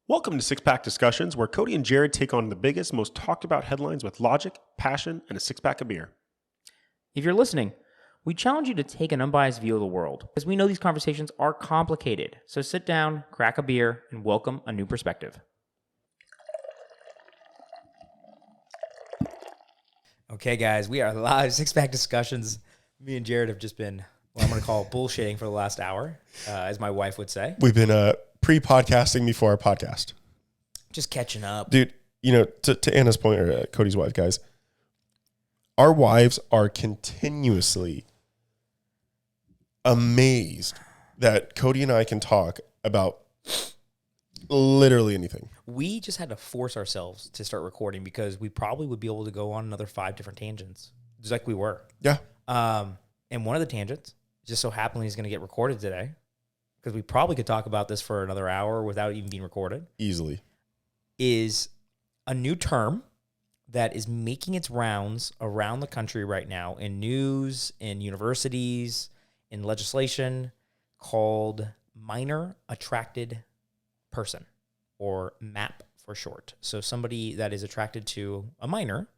Welcome to Six Pack Discussions, where Cody and Jared take on the biggest, most talked about headlines with logic, passion, and a six pack of beer. If you're listening, we challenge you to take an unbiased view of the world, because we know these conversations are complicated. So sit down, crack a beer, and welcome a new perspective. Okay, guys, we are live. Six Pack Discussions. Me and Jared have just been, what I'm going to call bullshitting for the last hour, as my wife would say. We've been pre-podcasting before our podcast. Just catching up. Dude, to Anna's point, or Cody's wife, guys, our wives are continuously amazed that Cody and I can talk about literally anything. We just had to force ourselves to start recording because we probably would be able to go on another 5 different tangents, just like we were. Yeah. And one of the tangents just so happened is going to get recorded today because we probably could talk about this for another hour without even being recorded. Easily. Is a new term that is making its rounds around the country right now in news, in universities, in legislation, called minor attracted person, or MAP for short. So somebody that is attracted to a minor,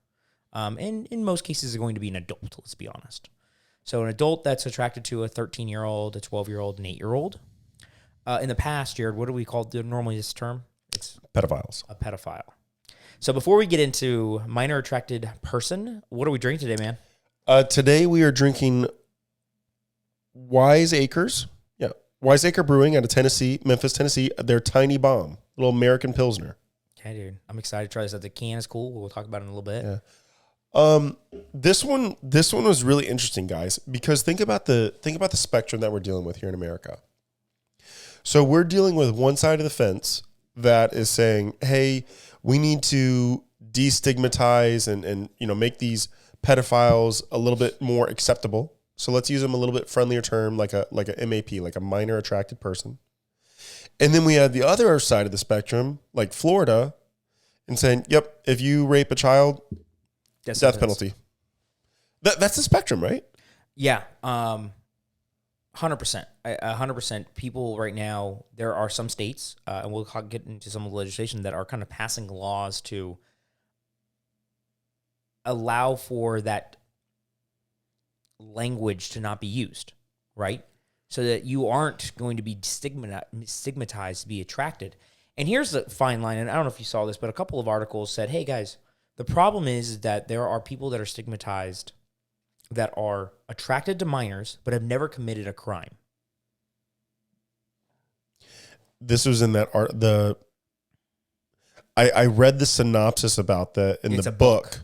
and in most cases is going to be an adult, let's be honest. So an adult that's attracted to a 13-year-old, a 12-year-old, an 8-year-old. In the past, Jared, what do we call normally this term? It's pedophiles. A pedophile. So before we get into minor attracted person, what are we drinking today, man? Today we are drinking Wiseacres. Yeah, Wiseacre Brewing out of Tennessee, Memphis, Tennessee. Their Tiny Bomb, little American Pilsner. Okay, dude. I'm excited to try this out. The can is cool. We'll talk about it in a little bit. Yeah. This one was really interesting, guys, because think about the spectrum that we're dealing with here in America. So we're dealing with one side of the fence that is saying, hey, we need to destigmatize and make these pedophiles a little bit more acceptable. So let's use them a little bit friendlier term, like a MAP, like a minor attracted person. And then we have the other side of the spectrum, like Florida, and saying, yep, if you rape a child, death penalty. That's the spectrum, right? Yeah. 100%. 100%. People right now, there are some states, and we'll get into some of the legislation that are kind of passing laws to allow for that language to not be used, right? So that you aren't going to be stigmatized to be attracted. And here's the fine line, and I don't know if you saw this, but a couple of articles said, hey, guys, the problem is that there are people that are stigmatized that are attracted to minors but have never committed a crime. This was in that art. I read the synopsis about that in the book.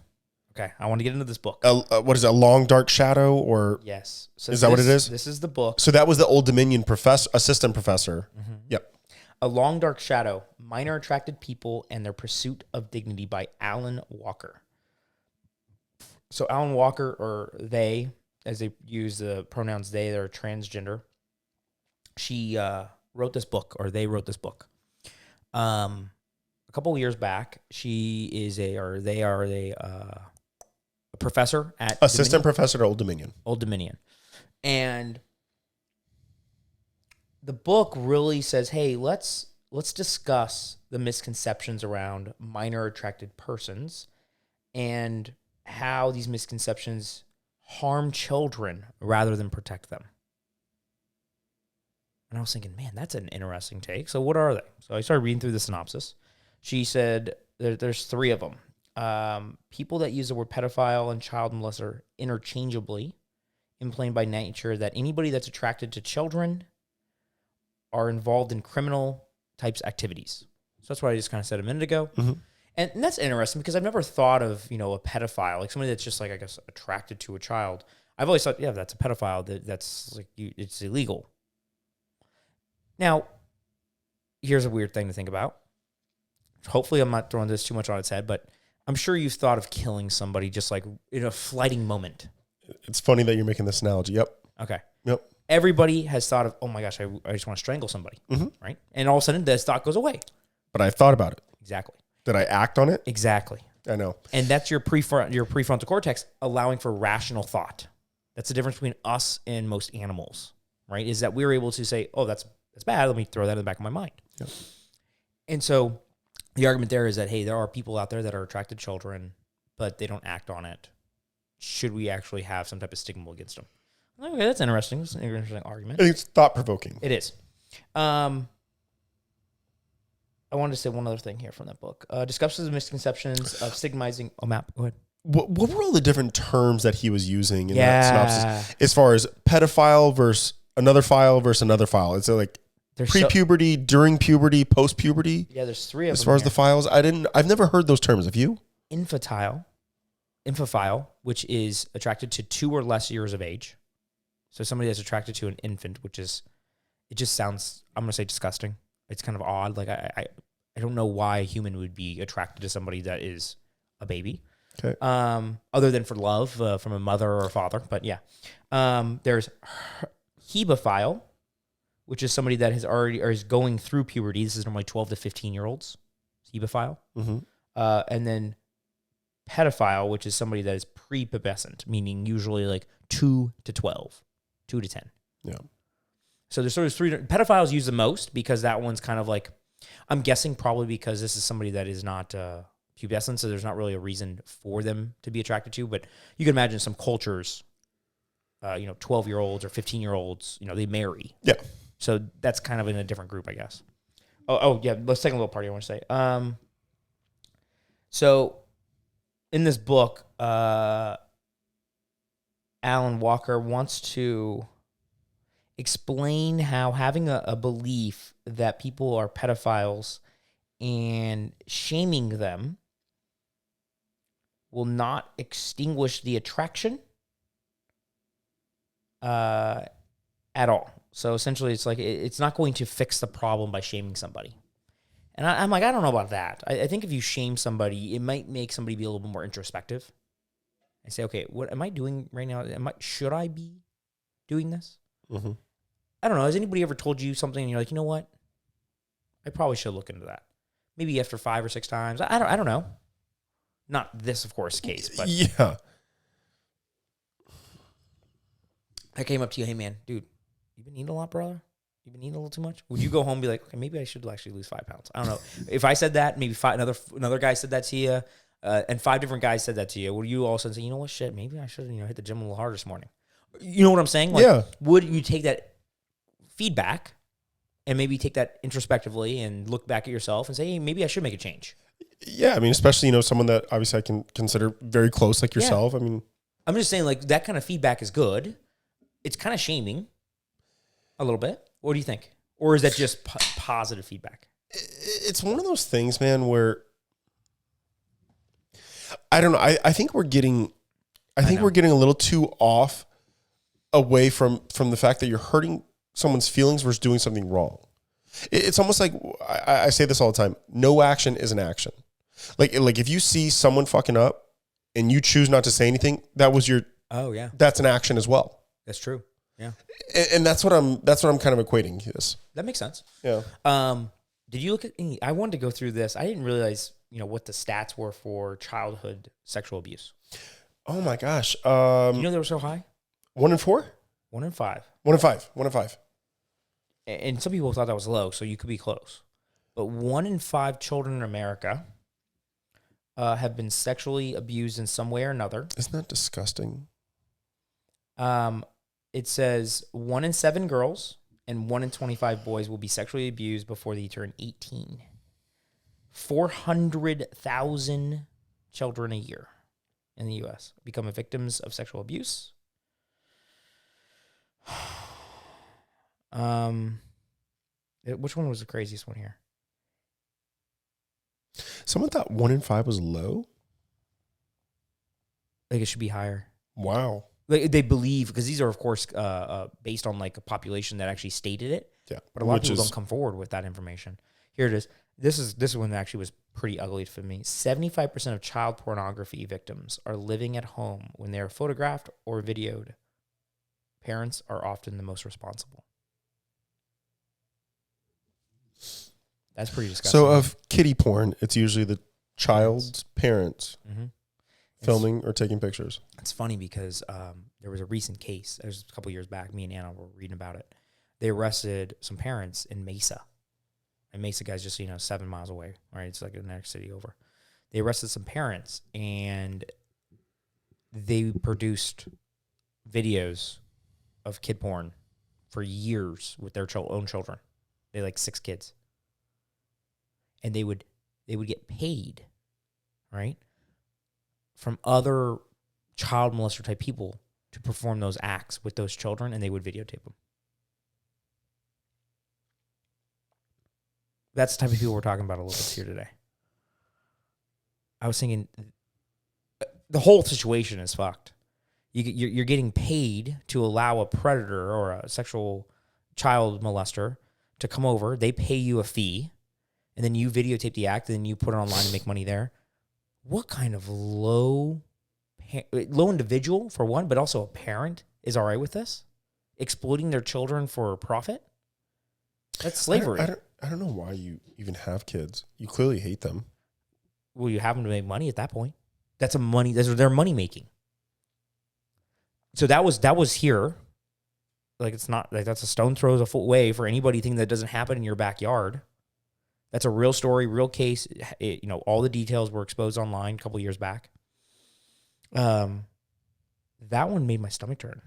Okay, I want to get into this book. What is it, A Long Dark Shadow? Or yes. So is that what it is? This is the book. So that was the Old Dominion assistant professor. Mm-hmm. Yep. A Long Dark Shadow, Minor Attracted People and Their Pursuit of Dignity by Alan Walker. So Alan Walker, or they, as they use the pronouns they, they're transgender. She wrote this book, or they wrote this book. A couple of years back, they are a professor at assistant professor at Old Dominion. Old Dominion. And the book really says, hey, let's discuss the misconceptions around minor attracted persons and how these misconceptions harm children rather than protect them. And I was thinking, man, that's an interesting take. So what are they? So I started reading through the synopsis. She said there's 3 of them. People that use the word pedophile and child molester interchangeably, implying by nature that anybody that's attracted to children are involved in criminal types activities. So that's what I just kind of said a minute ago. Mm-hmm. And that's interesting because I've never thought of, a pedophile, like somebody that's just like, I guess, attracted to a child. I've always thought, yeah, that's a pedophile. That's like, it's illegal. Now, here's a weird thing to think about. Hopefully I'm not throwing this too much on its head, but I'm sure you've thought of killing somebody just like in a flighting moment. It's funny that you're making this analogy. Yep. Okay. Yep. Everybody has thought of, oh my gosh, I just want to strangle somebody, right? And all of a sudden, this thought goes away. But I thought about it. Exactly. Did I act on it? Exactly. I know. And that's your prefrontal cortex allowing for rational thought. That's the difference between us and most animals, right? Is that we're able to say, oh, that's bad. Let me throw that in the back of my mind. Yep. And so the argument there is that, hey, there are people out there that are attracted to children, but they don't act on it. Should we actually have some type of stigma against them? Okay, that's interesting. It's an interesting argument. I think it's thought-provoking. It is. I wanted to say one other thing here from that book. Discusses the misconceptions of stigmatizing. Oh, Matt, go ahead. What were all the different terms that he was using in that synopsis? As far as pedophile versus another file versus another file. Is it like pre-puberty, during puberty, post-puberty? Yeah, there's three of them. As far as the files, I've never heard those terms. Have you? Infophile, which is attracted to 2 or less years of age. So somebody that's attracted to an infant, which is, it just sounds, I'm going to say disgusting. It's kind of odd. Like I don't know why a human would be attracted to somebody that is a baby. Okay. Other than for love from a mother or a father. But yeah. There's hebophile, which is somebody that has already, or is going through puberty. This is normally 12 to 15-year-olds. Hebophile. Mm-hmm. And then pedophile, which is somebody that is prepubescent, meaning usually like 2 to 12, 2 to 10. Yeah. So there's sort of 3. Pedophiles use the most because that one's kind of like, I'm guessing probably because this is somebody that is not pubescent, so there's not really a reason for them to be attracted to. But you can imagine some cultures, 12-year-olds or 15-year-olds, they marry. Yeah. So that's kind of in a different group, I guess. Oh yeah, let's take a little party I want to say. So in this book, Alan Walker wants to explain how having a belief that people are pedophiles and shaming them will not extinguish the attraction at all. So essentially, it's like it's not going to fix the problem by shaming somebody. And I'm like, I don't know about that. I think if you shame somebody, it might make somebody be a little bit more introspective and say, okay, what am I doing right now? Should I be doing this? Mm-hmm. I don't know. Has anybody ever told you something and you're like, you know what? I probably should look into that. Maybe after 5 or 6 times. I don't know. Not this, of course, case, but yeah. I came up to you, hey man, dude, you been eating a lot, brother? You been eating a little too much? Would you go home and be like, okay, maybe I should actually lose 5 pounds? I don't know. If I said that, maybe another guy said that to you, and 5 different guys said that to you, would you all of a sudden say, you know what, shit, maybe I should hit the gym a little harder this morning? You know what I'm saying? Like, yeah. Would you take that feedback and maybe take that introspectively and look back at yourself and say, hey, maybe I should make a change? Yeah, I mean, especially, someone that obviously I can consider very close like yourself. Yeah. I mean, I'm just saying, like, that kind of feedback is good. It's kind of shaming a little bit. What do you think? Or is that just positive feedback? It's one of those things, man, where I don't know. I think we're getting a little too off away from the fact that you're hurting someone's feelings versus doing something wrong. It's almost like I say this all the time. No action is an action. Like if you see someone fucking up and you choose not to say anything, that's an action as well. That's true. Yeah. And that's what I'm kind of equating this. That makes sense. Yeah. Did you look at any, I wanted to go through this. I didn't realize, what the stats were for childhood sexual abuse. Oh my gosh. You know they were so high? 1 in 4? 1 in 5. 1 in 5. 1 in 5. And some people thought that was low, so you could be close. But 1 in 5 children in America have been sexually abused in some way or another. Isn't that disgusting? It says 1 in 7 girls and 1 in 25 boys will be sexually abused before they turn 18. 400,000 children a year in the U.S. become victims of sexual abuse. Which one was the craziest one here? Someone thought 1 in 5 was low? I think it should be higher. Wow. They believe, because these are, of course, based on like a population that actually stated it. Yeah. But a lot of people don't come forward with that information. Here it is. This one that actually was pretty ugly for me. 75% of child pornography victims are living at home when they are photographed or videoed. Parents are often the most responsible. That's pretty disgusting. So of kiddie porn, it's usually the child's parents filming or taking pictures. It's funny because there was a recent case. It was a couple years back. Me and Anna were reading about it. They arrested some parents in Mesa. And Mesa guy's just, 7 miles away, right? It's like the next city over. They arrested some parents, and they produced videos of kid porn for years with their own children. They had like 6 kids. And they would get paid, right, from other child molester type people to perform those acts with those children, and they would videotape them. That's the type of people we're talking about a little bit here today. I was thinking, the whole situation is fucked. You're getting paid to allow a predator or a sexual child molester to come over. They pay you a fee, and then you videotape the act, and then you put it online and make money there. What kind of low individual, for one, but also a parent, is all right with this? Exploiting their children for profit? That's slavery. I don't know why you even have kids. You clearly hate them. Well, you have them to make money at that point. That's their money making. So that was here. Like, it's not like that's a stone throws a foot away for anybody thinking that doesn't happen in your backyard. That's a real story, real case. All the details were exposed online a couple years back. That one made my stomach turn.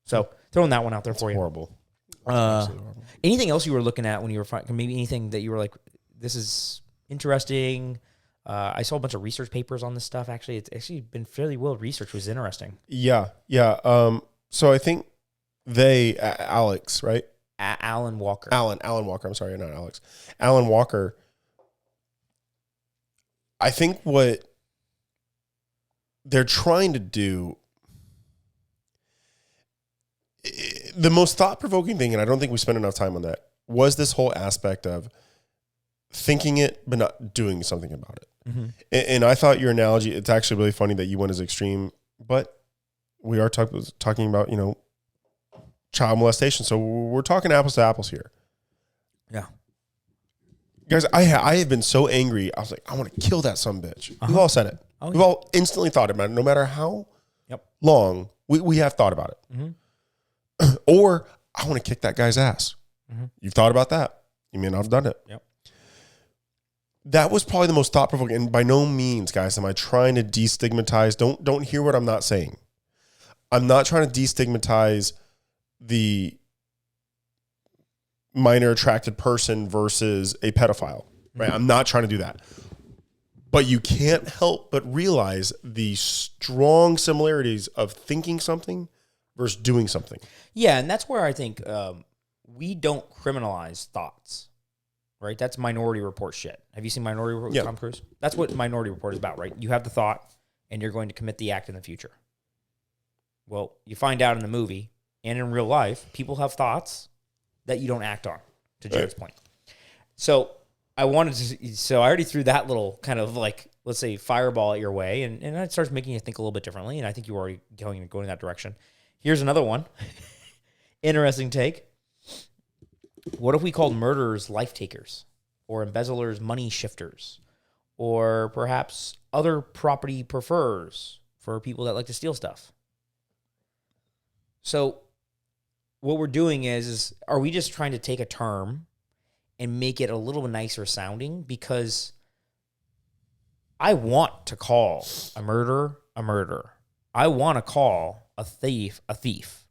So throwing that one out there for you. Horrible. Horrible. Anything else you were looking at when you were maybe anything that you were like, this is interesting? I saw a bunch of research papers on this stuff. Actually, it's actually been fairly well researched, which is interesting. Yeah. So I think Alex, right? Alan Walker. Alan Walker. I'm sorry, not Alex. Alan Walker. I think what they're trying to do, the most thought-provoking thing, and I don't think we spent enough time on that, was this whole aspect of thinking it but not doing something about it. Mm-hmm. And I thought your analogy, it's actually really funny that you went as extreme, but we are talking about, child molestation. So we're talking apples to apples here. Yeah. Guys, I have been so angry. I was like, I want to kill that son of a bitch. Uh-huh. We've all said it. Oh, We've all instantly thought about it, no matter how long we have thought about it. Mm-hmm. Or I want to kick that guy's ass. Mm-hmm. You've thought about that. You may not have done it. Yep. That was probably the most thought-provoking. And by no means, guys, am I trying to destigmatize. Don't hear what I'm not saying. I'm not trying to destigmatize the minor attracted person versus a pedophile, right? I'm not trying to do that. But you can't help but realize the strong similarities of thinking something versus doing something. Yeah, and that's where I think we don't criminalize thoughts, right? That's Minority Report shit. Have you seen Minority Report with Tom Cruise? That's what Minority Report is about, right? You have the thought, and you're going to commit the act in the future. Well, you find out in the movie and in real life, people have thoughts that you don't act on, to Jared's point. So I already threw that little kind of like, let's say, fireball at your way, and it starts making you think a little bit differently, and I think you were already going in that direction. Here's another one. Interesting take. What if we called murderers life takers, or embezzlers money shifters, or perhaps other property preferers for people that like to steal stuff? So what we're doing is are we just trying to take a term and make it a little nicer sounding? Because I want to call a murderer a murderer. I want to call a thief a thief.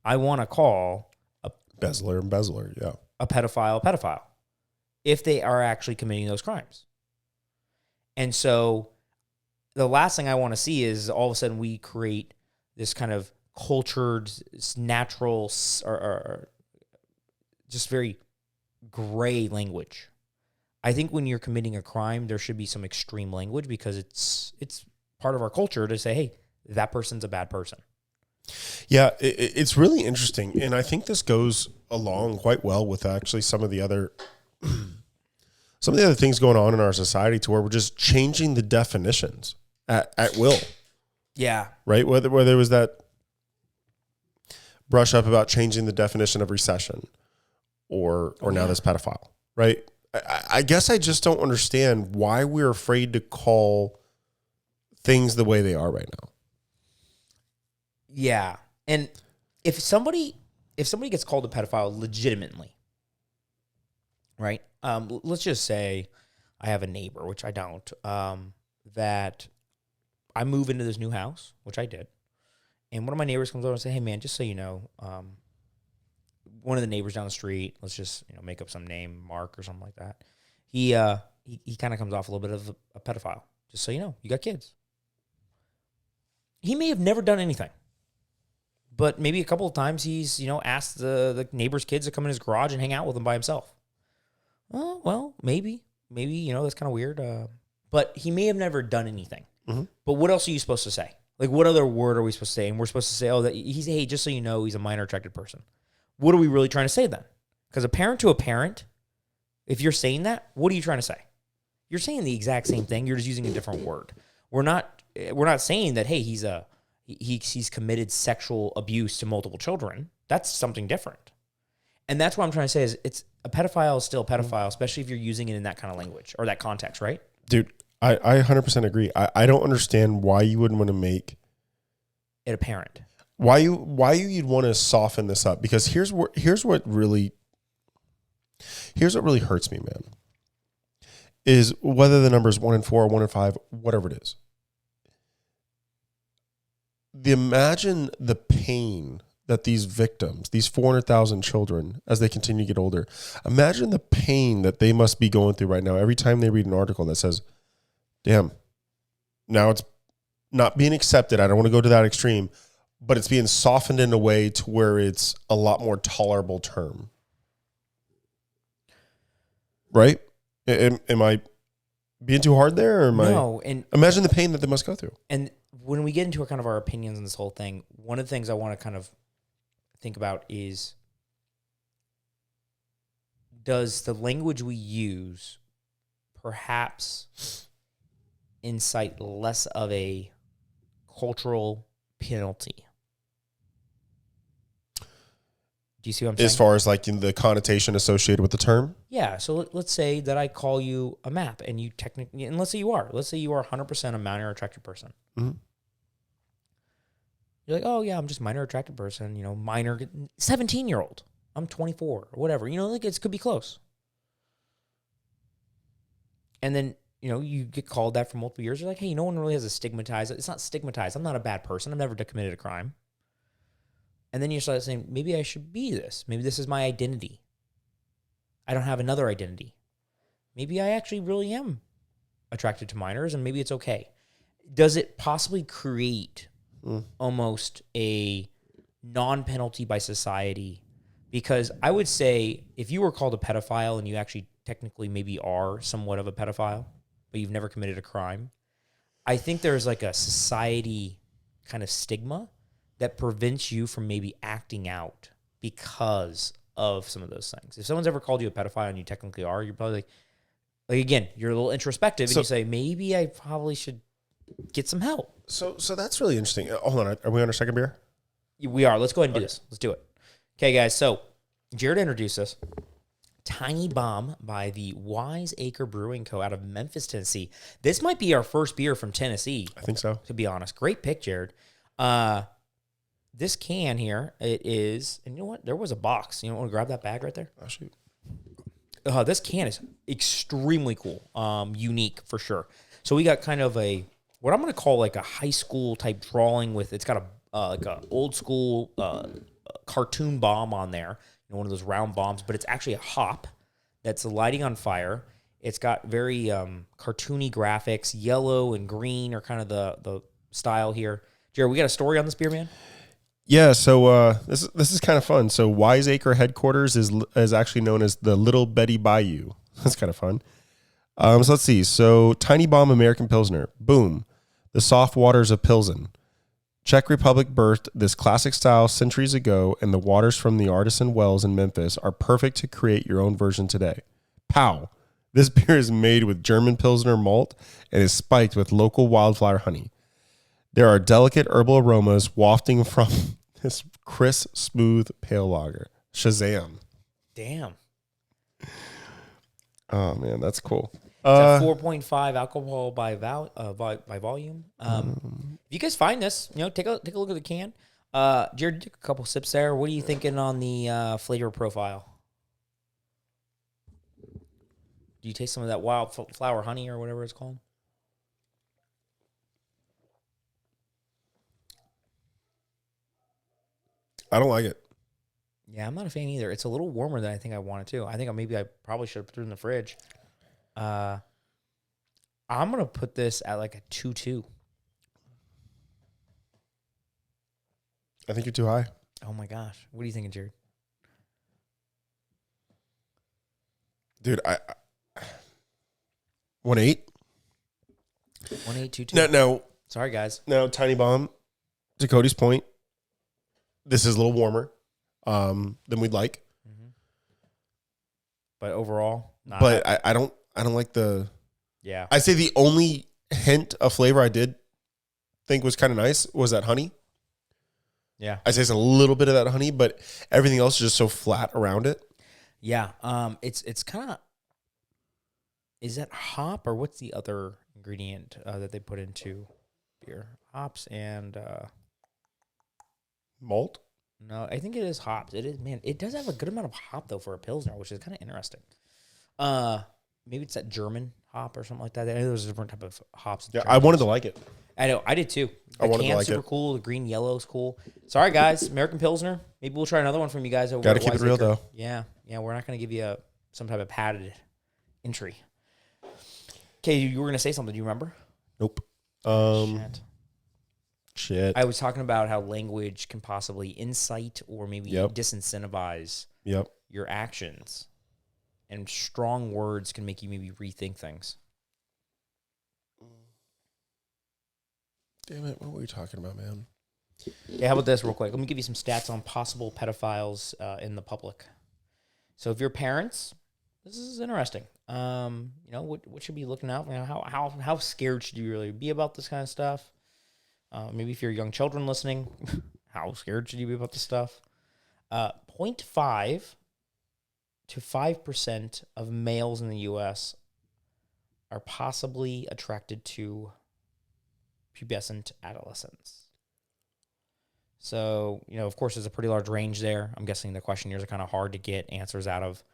I want to call a embezzler, yeah. A pedophile, if they are actually committing those crimes. And so the last thing I want to see is all of a sudden we create this kind of cultured, natural, or just very gray language. I think when you're committing a crime, there should be some extreme language because it's part of our culture to say, hey, that person's a bad person. Yeah, it's really interesting. And I think this goes along quite well with actually some of the other things going on in our society to where we're just changing the definitions at will. Yeah. Right? Whether it was that brush up about changing the definition of recession or now this pedophile, right? I guess I just don't understand why we're afraid to call things the way they are right now. Yeah. And if somebody gets called a pedophile legitimately, right? Let's just say I have a neighbor, which I don't, that I move into this new house, which I did. And one of my neighbors comes over and says, hey, man, just so you know, one of the neighbors down the street, let's just make up some name, Mark or something like that. He kind of comes off a little bit of a pedophile. Just so you know, you got kids. He may have never done anything, but maybe a couple of times he's asked the neighbor's kids to come in his garage and hang out with him by himself. Oh, well, maybe that's kind of weird. But he may have never done anything. Mm-hmm. But what else are you supposed to say? Like, what other word are we supposed to say? And we're supposed to say, that hey, just so you know, he's a minor attracted person. What are we really trying to say then? Because a parent to a parent, if you're saying that, what are you trying to say? You're saying the exact same thing. You're just using a different word. We're not saying that, hey, he's committed sexual abuse to multiple children. That's something different. And that's what I'm trying to say is it's a pedophile is still a pedophile, especially if you're using it in that kind of language or that context, right? Dude, I 100% agree. I don't understand why you wouldn't want to make it apparent. Why you'd want to soften this up, because here's what really hurts me, man, is whether the number is 1 in 4, 1 in 5, whatever it is. Imagine the pain that these victims, these 400,000 children, as they continue to get older, imagine the pain that they must be going through right now every time they read an article that says, damn, now it's not being accepted. I don't want to go to that extreme, but it's being softened in a way to where it's a lot more tolerable term. Right? Am I being too hard there? Or no. And imagine the pain that they must go through. And when we get into our opinions on this whole thing, one of the things I want to kind of think about is, does the language we use perhaps incite less of a cultural penalty? Do you see what I'm saying? As far as like in the connotation associated with the term? Yeah. So let's say that I call you a map and you technically, and let's say you are 100% a minor attracted person. Mm-hmm. You're like, oh yeah, I'm just minor attracted person, minor 17-year-old. I'm 24 or whatever, like it could be close. And then, you get called that for multiple years. You're like, hey, no one really has a stigmatized. It's not stigmatized. I'm not a bad person. I've never committed a crime. And then you start saying, maybe I should be this. Maybe this is my identity. I don't have another identity. Maybe I actually really am attracted to minors, and maybe it's okay. Does it possibly create almost a non-penalty by society? Because I would say if you were called a pedophile and you actually technically maybe are somewhat of a pedophile, but you've never committed a crime, I think there's like a society kind of stigma that prevents you from maybe acting out because of some of those things. If someone's ever called you a pedophile and you technically are, you're probably like again, you're a little introspective and you say, maybe I probably should get some help. So that's really interesting. Hold on. Are we on our second beer? We are. Let's go ahead and do this. Let's do it. Okay, guys. So Jared introduced us. Tiny Bomb by the Wiseacre Brewing Co. out of Memphis, Tennessee. This might be our first beer from Tennessee. I think so. To be honest. Great pick, Jared. This can here, it is, and you know what? There was a box. You want to grab that bag right there? Oh, shoot. This can is extremely cool. Unique for sure. So we got kind of what I'm going to call like a high school type drawing with, it's got like a old school cartoon bomb on there. One of those round bombs, but it's actually a hop that's lighting on fire. It's got very cartoony graphics. Yellow and green are kind of the style here. Jared, we got a story on this beer, man? Yeah, so this is kind of fun. So Wiseacre headquarters is actually known as the Little Betty Bayou. That's kind of fun. So let's see. So Tiny Bomb American Pilsner. Boom. The soft waters of Pilsen. Czech Republic birthed this classic style centuries ago, and the waters from the artisan wells in Memphis are perfect to create your own version today. Pow! This beer is made with German Pilsner malt and is spiked with local wildflower honey. There are delicate herbal aromas wafting from this crisp, smooth pale lager. Shazam. Damn. Oh, man, that's cool. It's a 4.5 alcohol by volume. If you guys find this, take a look at the can. Jared, take a couple sips there. What are you thinking on the flavor profile? Do you taste some of that wildflower honey or whatever it's called? I don't like it. Yeah, I'm not a fan either. It's a little warmer than I think I wanted to. I think I probably should have put it in the fridge. I'm gonna put this at like a 2.2. I think you're too high. Oh my gosh, what are you thinking, Jared? Dude, I 1.8. 1.822. No, Sorry, guys. no, Tiny Bomb. To Cody's point, this is a little warmer than we'd like. But overall, But I don't like the. Yeah. I'd say the only hint of flavor I did think was kind of nice was that honey. Yeah. I taste a little bit of that honey, but everything else is just so flat around it. Yeah. It's kind of. Is that hop or what's the other ingredient that they put into beer? Hops and Malt. no, I think it is hops. It is, man. It does have a good amount of hop though for a pilsner, which is kind of interesting. Maybe it's that German hop or something like that. I know there's a different type of hops. Yeah, I wanted to like it. I know, I did too. I The wanted to can's like super it. cool. The green yellow is cool. Sorry guys, American Pilsner. Maybe we'll try another one from you guys over. Got to at keep it real Wiseacre. though. Yeah, we're not going to give you some type of padded entry. Okay, you were going to say something. Do you remember? Nope. Shit. I was talking about how language can possibly incite or maybe Yep. disincentivize Yep. your actions, and strong words can make you maybe rethink things. Damn it! What were we talking about, man? Yeah, how about this real quick? Let me give you some stats on possible pedophiles in the public. So if you're parents, this is interesting. What should be looking out? How scared should you really be about this kind of stuff? Maybe if you're young children listening, how scared should you be about this stuff? 0.5 to 5% of males in the U.S. are possibly attracted to pubescent adolescents. So, of course, there's a pretty large range there. I'm guessing the questionnaires are kind of hard to get answers out of.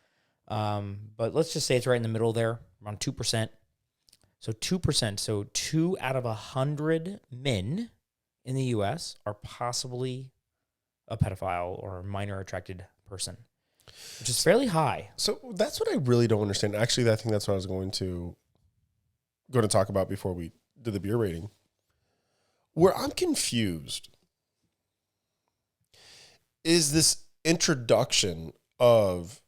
But let's just say it's right in the middle there, around 2%. So 2%, so 2 out of 100 men in the U.S. are possibly a pedophile or a minor attracted person, which is fairly high. So that's what I really don't understand. Actually, I think that's what I was going to talk about before we did the beer rating. Where I'm confused is this introduction of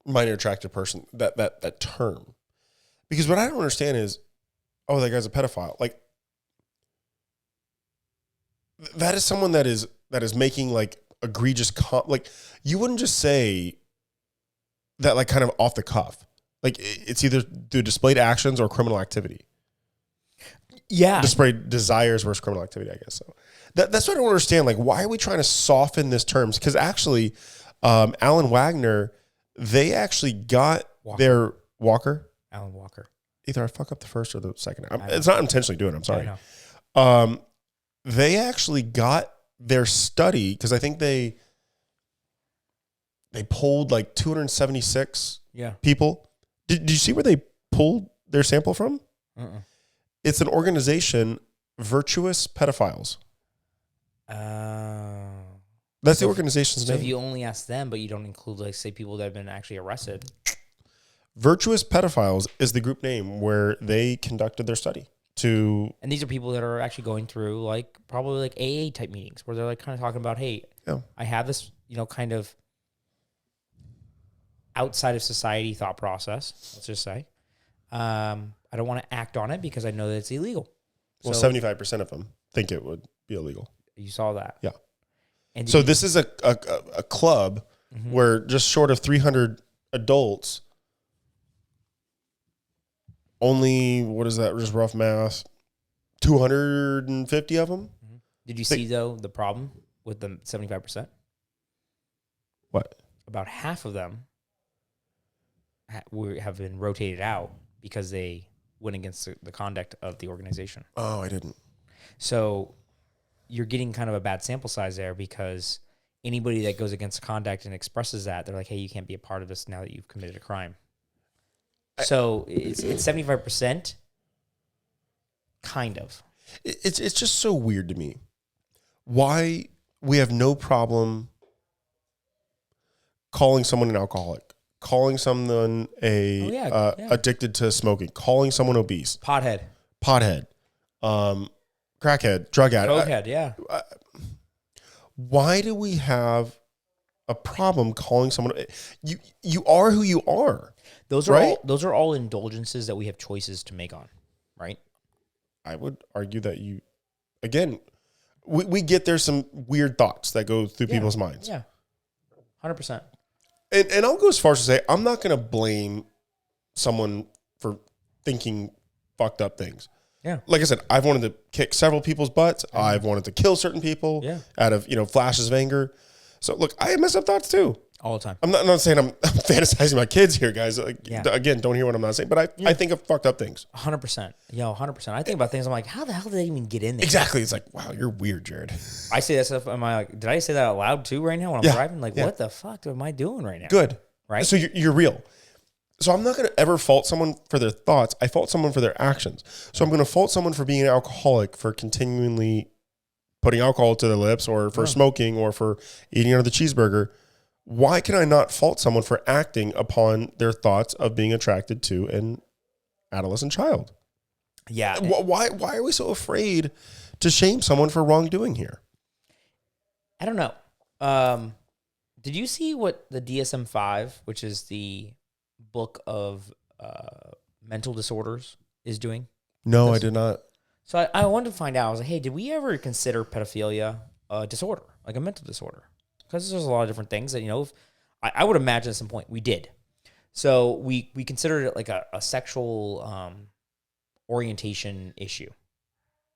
minor attracted person, that term. Because what I don't understand is, oh, that guy's a pedophile. Like, that is someone that is making like egregious like, you wouldn't just say that like kind of off the cuff. Like, it's either through displayed actions or criminal activity. Yeah. Displayed desires versus criminal activity, I guess. So that's what I don't understand. Like, why are we trying to soften this terms? Because actually, Alan Wagner, they actually got their Walker. Alan Walker. Either I fuck up the first or the second. It's not intentionally doing it. I'm sorry. I know. They actually got their study because I think they polled like 276 people. Did you see where they pulled their sample from? It's an organization, Virtuous Pedophiles. That's the organization's name. So if you only ask them, but you don't include, like, say, people that have been actually arrested. Virtuous Pedophiles is the group name where they conducted their study. And these are people that are actually going through, like, probably like AA type meetings where they're like kind of talking about, hey, I have this, kind of outside of society thought process, let's just say. I don't want to act on it because I know that it's illegal. Well, 75% of them think it would be illegal. You saw that. Yeah. And so this is a club where just short of 300 adults, only, what is that, just rough math, 250 of them? Did you see, though, the problem with the 75%? What? About half of them have been rotated out because they went against the conduct of the organization. Oh, I didn't. So you're getting kind of a bad sample size there because anybody that goes against conduct and expresses that, they're like, hey, you can't be a part of this now that you've committed a crime. So it's 75%, kind of. It's just so weird to me. Why we have no problem calling someone an alcoholic, calling someone addicted to smoking, calling someone obese, Pothead, crackhead, drug addict. cokehead, yeah. Why do we have a problem calling someone? You are who you are. Those are right? those are all indulgences that we have choices to make on, right? I would argue that we get there's some weird thoughts that go through people's minds. Yeah, 100%. And I'll go as far as to say I'm not going to blame someone for thinking fucked up things. Yeah. Like I said, I've wanted to kick several people's butts. I've wanted to kill certain people out of, flashes of anger. So look, I have messed up thoughts too. All the time. I'm not saying I'm fantasizing my kids here, guys. Again, don't hear what I'm not saying, but I think of fucked up things. 100%. 100%. I think about things. I'm like, how the hell did they even get in there? Exactly. It's like, wow, you're weird, Jared. I say that stuff. Am I like, did I say that out loud too right now when I'm driving? Like, what the fuck am I doing right now? Good. Right. So you're real. So I'm not going to ever fault someone for their thoughts. I fault someone for their actions. So I'm going to fault someone for being an alcoholic, for continually putting alcohol to their lips, or for smoking, or for eating another cheeseburger. Why can I not fault someone for acting upon their thoughts of being attracted to an adolescent child? Yeah. Why are we so afraid to shame someone for wrongdoing here? I don't know. Did you see what the DSM-5, which is the book of mental disorders, is doing? No, I did not. So I wanted to find out. I was like, hey, did we ever consider pedophilia a disorder, like a mental disorder? Because there's a lot of different things that, I would imagine at some point we did. So we considered it like a sexual orientation issue.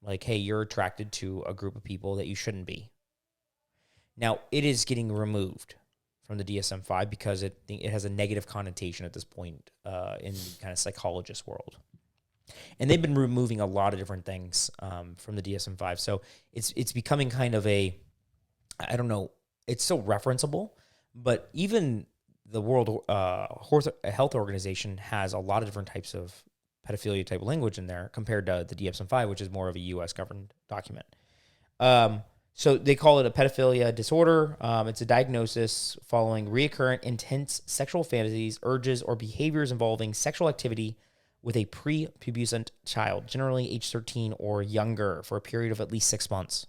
Like, hey, you're attracted to a group of people that you shouldn't be. Now, it is getting removed from the DSM-5 because it has a negative connotation at this point in the kind of psychologist world. And they've been removing a lot of different things from the DSM-5. So it's becoming kind of I don't know, it's still referenceable, but even the World Health Organization has a lot of different types of pedophilia type of language in there compared to the DSM-5, which is more of a U.S. governed document. So they call it a pedophilia disorder. It's a diagnosis following recurrent, intense sexual fantasies, urges, or behaviors involving sexual activity with a prepubescent child, generally age 13 or younger, for a period of at least 6 months.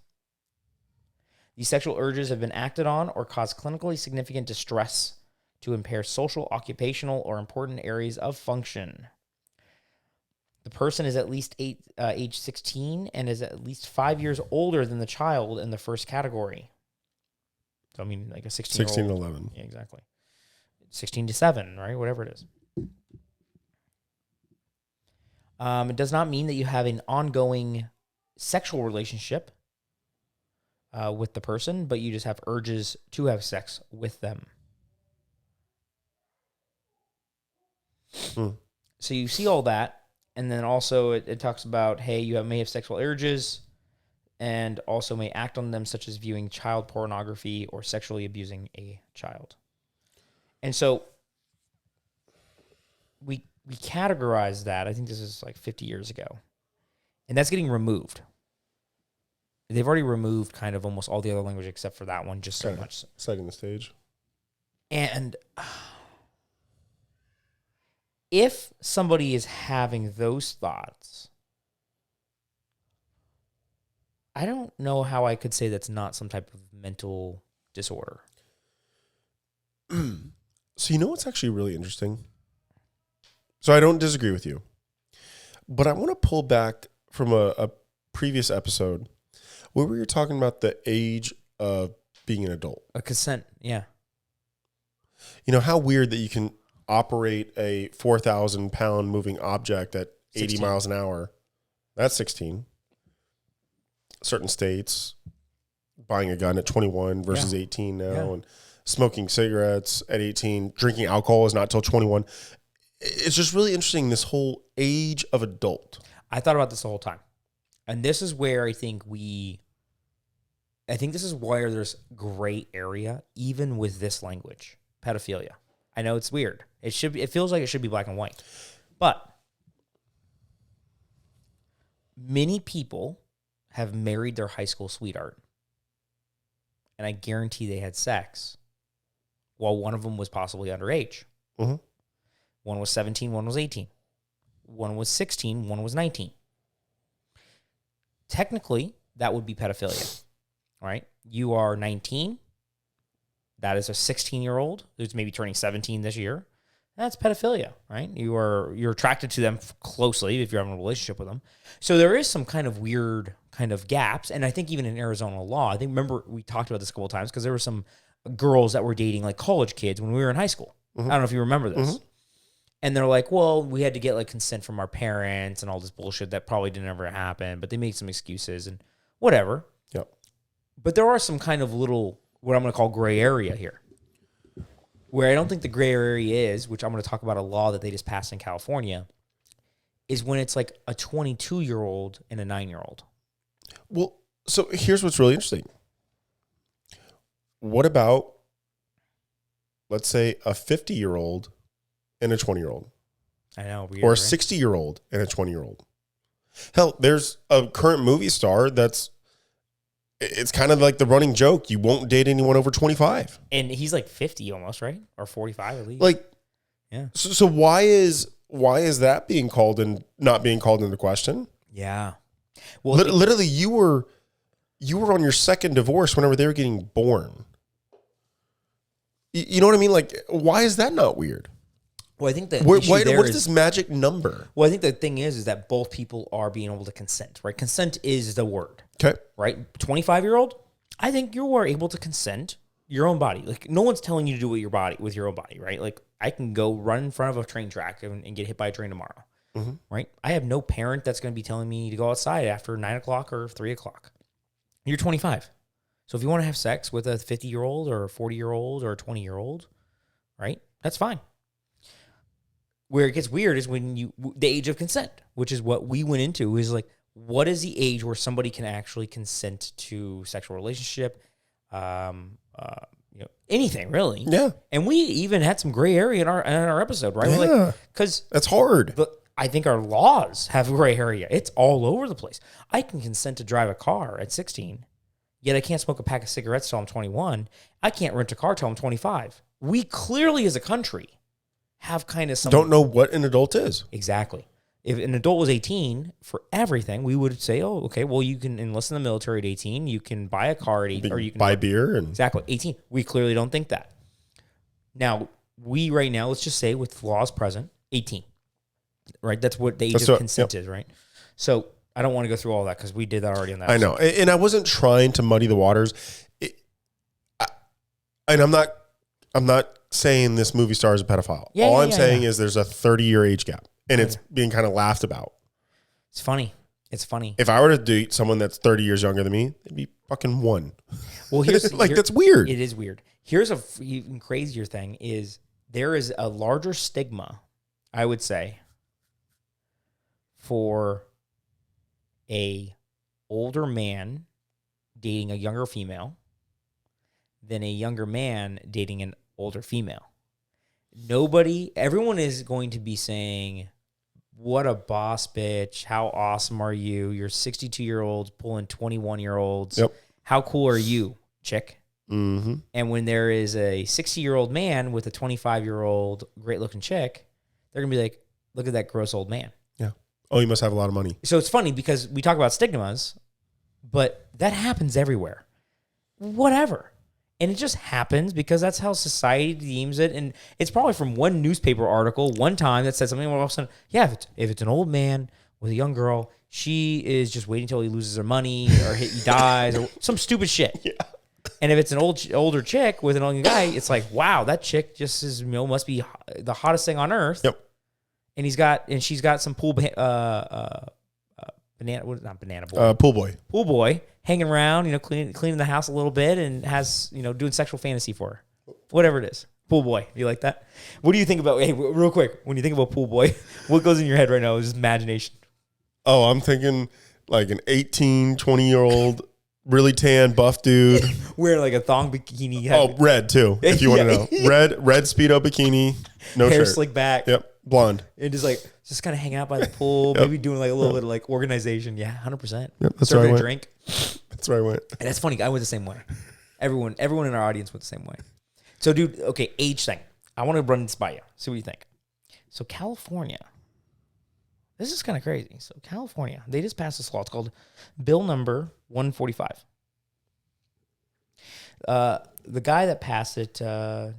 These sexual urges have been acted on or cause clinically significant distress to impair social, occupational, or important areas of function. The person is at least age 16 and is at least 5 years older than the child in the first category. So, I mean, like a 16-year-old. 16 to 11. Yeah, exactly. 16 to 7, right? Whatever it is. It does not mean that you have an ongoing sexual relationship with the person, but you just have urges to have sex with them. So you see all that. And then also it talks about, hey, you may have sexual urges and also may act on them, such as viewing child pornography or sexually abusing a child. And so we categorize that. I think this is like 50 years ago. And that's getting removed. They've already removed kind of almost all the other language except for that one, just so much. Setting the stage. And if somebody is having those thoughts, I don't know how I could say that's not some type of mental disorder. So you know what's actually really interesting? So I don't disagree with you, but I want to pull back from a previous episode where we were talking about the age of being an adult. A consent, yeah. You know, how weird that you can operate a 4,000-pound moving object at 80 miles an hour. That's 16. Certain states, buying a gun at 21 versus 18 now, and smoking cigarettes at 18. Drinking alcohol is not till 21. It's just really interesting, this whole age of adult. I thought about this the whole time. And this is where I think this is where there's gray area, even with this language, pedophilia. I know it's weird. It feels like it should be black and white. But many people have married their high school sweetheart. And I guarantee they had sex while one of them was possibly underage. Mm-hmm. One was 17, one was 18. One was 16, one was 19. Technically, that would be pedophilia, right? You are 19. That is a 16-year-old who's maybe turning 17 this year. That's pedophilia, right? You're attracted to them closely if you're having a relationship with them. So there is some kind of weird kind of gaps. And I think even in Arizona law, I think, remember, we talked about this a couple of times because there were some girls that were dating like college kids when we were in high school. Mm-hmm. I don't know if you remember this. Mm-hmm. And they're like, well, we had to get like consent from our parents and all this bullshit that probably didn't ever happen, but they made some excuses and whatever. Yep. But there are some kind of little, what I'm going to call gray area here. Where I don't think the gray area is, which I'm going to talk about a law that they just passed in California, is when it's like a 22-year-old and a 9-year-old. Well, so here's what's really interesting. What about, let's say, a 50-year-old and a 20-year-old? I know. Weird, or a right? 60-year-old and a 20-year-old. Hell, there's a current movie star it's kind of like the running joke. You won't date anyone over 25. And he's like 50 almost, right? Or 45 at least. Like, yeah. So why is that being called and not being called into question? Yeah. Well, Literally, you were on your second divorce whenever they were getting born. You know what I mean? Like, why is that not weird? Well, I think that What is this magic number? Well, I think the thing is that both people are being able to consent, right? Consent is the word. Okay. Right? 25-year-old, I think you are able to consent your own body. Like, no one's telling you to do with your own body, right? Like, I can go run in front of a train track and get hit by a train tomorrow, right? I have no parent that's going to be telling me to go outside after 9 o'clock or 3 o'clock. You're 25. So if you want to have sex with a 50-year-old or a 40-year-old or a 20-year-old, right? That's fine. Where it gets weird is when the age of consent, which is what we went into, is like, what is the age where somebody can actually consent to sexual relationship, anything really? Yeah. And we even had some gray area in our episode, right? Yeah. We're like, because that's hard. But I think our laws have gray area. It's all over the place. I can consent to drive a car at 16, yet I can't smoke a pack of cigarettes till I'm 21. I can't rent a car till I'm 25. We clearly, as a country, have kind of some... Don't know what an adult is. Exactly. If an adult was 18 for everything, we would say, oh, okay, well, you can enlist in the military at 18. You can buy a car at 18. Or you can buy beer. Exactly. 18. We clearly don't think that. Now, we right now, let's just say with laws present, 18. Right? That's what the age of consent is, right? So I don't want to go through all that because we did that already on that episode. I know. And I wasn't trying to muddy the waters. And I'm not saying this movie star is a pedophile. All I'm saying is there's a 30-year age gap. And it's being kind of laughed about. It's funny. It's funny. If I were to date someone that's 30 years younger than me, they'd be fucking one. Well, that's weird. It is weird. Here's a even crazier thing is there is a larger stigma, I would say, for a older man dating a younger female than a younger man dating an older female. Everyone is going to be saying, what a boss bitch. How awesome are you? You're 62-year-olds pulling 21-year-olds. Yep. How cool are you, chick? Mm-hmm. And when there is a 60-year-old man with a 25-year-old great-looking chick, they're going to be like, look at that gross old man. Yeah. Oh, you must have a lot of money. So it's funny because we talk about stigmas, but that happens everywhere. Whatever. And it just happens because that's how society deems it. And it's probably from one newspaper article one time that said something, all of a sudden, yeah, if it's an old man with a young girl, she is just waiting until he loses her money or he dies or some stupid shit. Yeah. And if it's an older chick with an older guy, it's like, wow, that chick just is, must be the hottest thing on earth. Yep. And she's got some pool Pool boy hanging around, cleaning the house a little bit and has, doing sexual fantasy for her. Whatever it is. Pool boy. You like that? What do you think about, hey, real quick, when you think about pool boy, what goes in your head right now is just imagination? Oh, I'm thinking like an 18, 20-year-old, really tan, buff dude. Wearing like a thong bikini. Oh, red too, if you want to know. Red Speedo bikini, no hair shirt. slick back. Yep. Blonde. And just kind of hanging out by the pool, maybe doing like a little bit of like organization. Yeah, 100%. Yep, that's Serving where I a went. drink. That's where I went. And that's funny. I went the same way. Everyone in our audience went the same way. So, dude, okay, age thing. I want to run this by you. See what you think. So, California. This is kind of crazy. So, California, they just passed this law. It's called Bill Number 145. The guy that passed it, I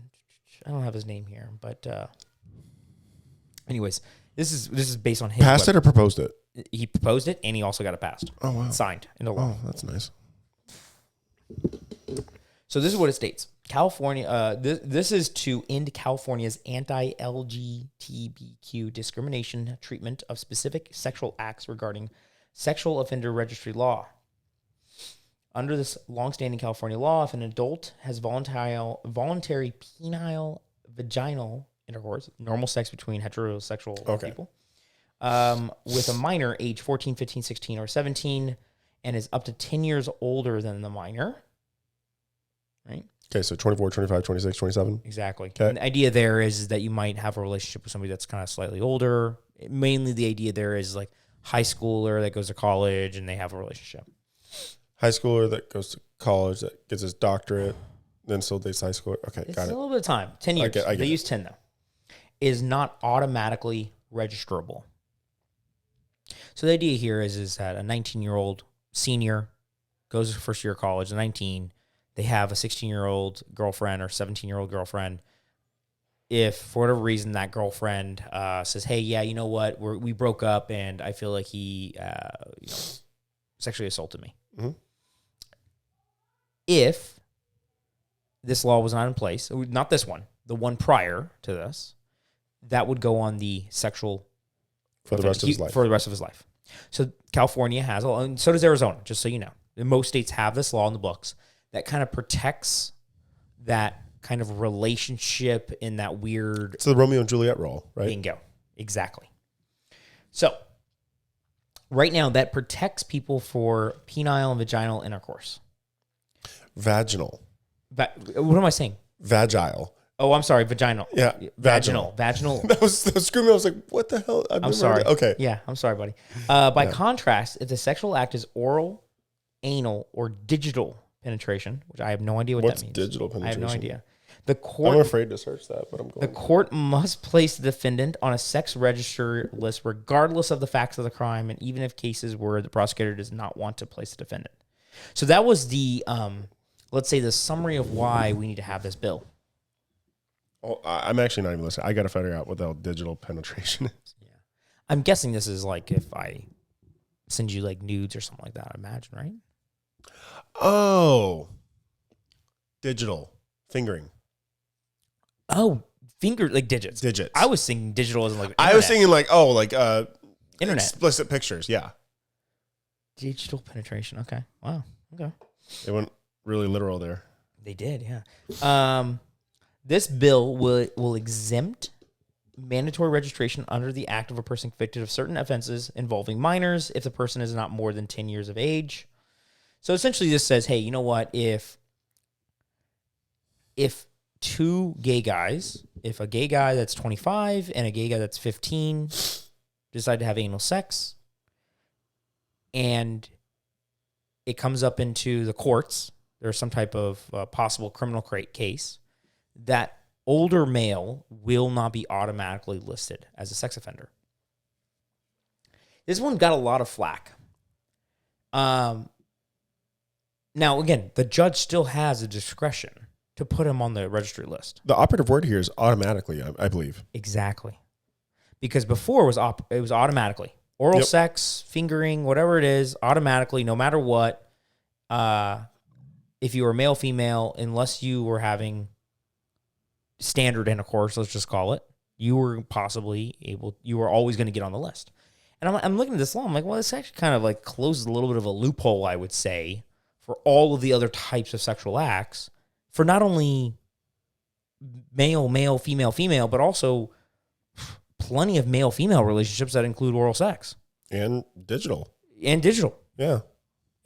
don't have his name here, but anyways, this is based on his Passed it or proposed it? He proposed it, and he also got it passed. Oh, wow. Signed into law. Oh, that's nice. So this is what it states. California, this is to end California's anti-LGBTQ discrimination treatment of specific sexual acts regarding sexual offender registry law. Under this longstanding California law, if an adult has voluntary penile vaginal intercourse, normal sex between heterosexual people, with a minor age 14, 15, 16, or 17, and is up to 10 years older than the minor, right? Okay, so 24, 25, 26, 27. Exactly. Okay. And the idea there is that you might have a relationship with somebody that's kind of slightly older. Mainly the idea there is like high schooler that goes to college and they have a relationship. High schooler that goes to college that gets his doctorate, then still dates high schooler. Okay, It's got a it. little bit of time. 10 years. I get They it. use 10 though. Is not automatically registerable. So the idea here is that a 19-year-old senior goes to first year of college, 19, they have a 16-year-old girlfriend or 17-year-old girlfriend. If for whatever reason that girlfriend says, hey, yeah, you know what, we broke up and I feel like he sexually assaulted me. Mm-hmm. If this law was not in place, not this one, the one prior to this, that would go on the sexual For the rest of his life. For the rest of his life. So California has, and so does Arizona, just so you know. Most states have this law in the books that kind of protects that kind of relationship in that weird It's the Romeo and Juliet role, right? bingo. Exactly. So right now that protects people for penile and vaginal intercourse. Vaginal. What am I saying? Vagile. Oh, I'm sorry. Vaginal. Yeah. Vaginal. That was screaming. I was like, what the hell? I'm sorry. Okay. Yeah, I'm sorry, buddy. By contrast, if the sexual act is oral, anal, or digital penetration, which I have no idea what What's that means. digital I have no penetration? idea. The court I'm afraid to search that, but I'm going. The court must place the defendant on a sex register list regardless of the facts of the crime, and even if cases where the prosecutor does not want to place the defendant. So that was the, let's say, the summary of why we need to have this bill. Oh, I'm actually not even listening. I got to figure out what the hell digital penetration is. Yeah, I'm guessing this is like if I send you like nudes or something like that. I imagine, right? Oh, digital fingering. Oh, finger like digits. Digits. I was thinking digital as in like internet. I was thinking like, Internet. explicit pictures. Yeah. Digital penetration. Okay. Wow. Okay. They went really literal there. They did, yeah. This bill will exempt mandatory registration under the act of a person convicted of certain offenses involving minors if the person is not more than 10 years of age. So essentially this says, hey, you know what? If two gay guys, if a gay guy that's 25 and a gay guy that's 15 decide to have anal sex and it comes up into the courts, there's some type of possible criminal case, that older male will not be automatically listed as a sex offender. This one got a lot of flack. Now, again, the judge still has a discretion to put him on the registry list. The operative word here is automatically, I believe. Exactly. Because before it was automatically. Oral Yep. sex, fingering, whatever it is, automatically, no matter what, if you were male, female, unless you were having standard intercourse, let's just call it, you were always going to get on the list. And I'm looking at this law, I'm like, well, this actually kind of like closes a little bit of a loophole, I would say, for all of the other types of sexual acts, for not only male, female, but also plenty of male-female relationships that include oral sex. And digital. And digital. Yeah.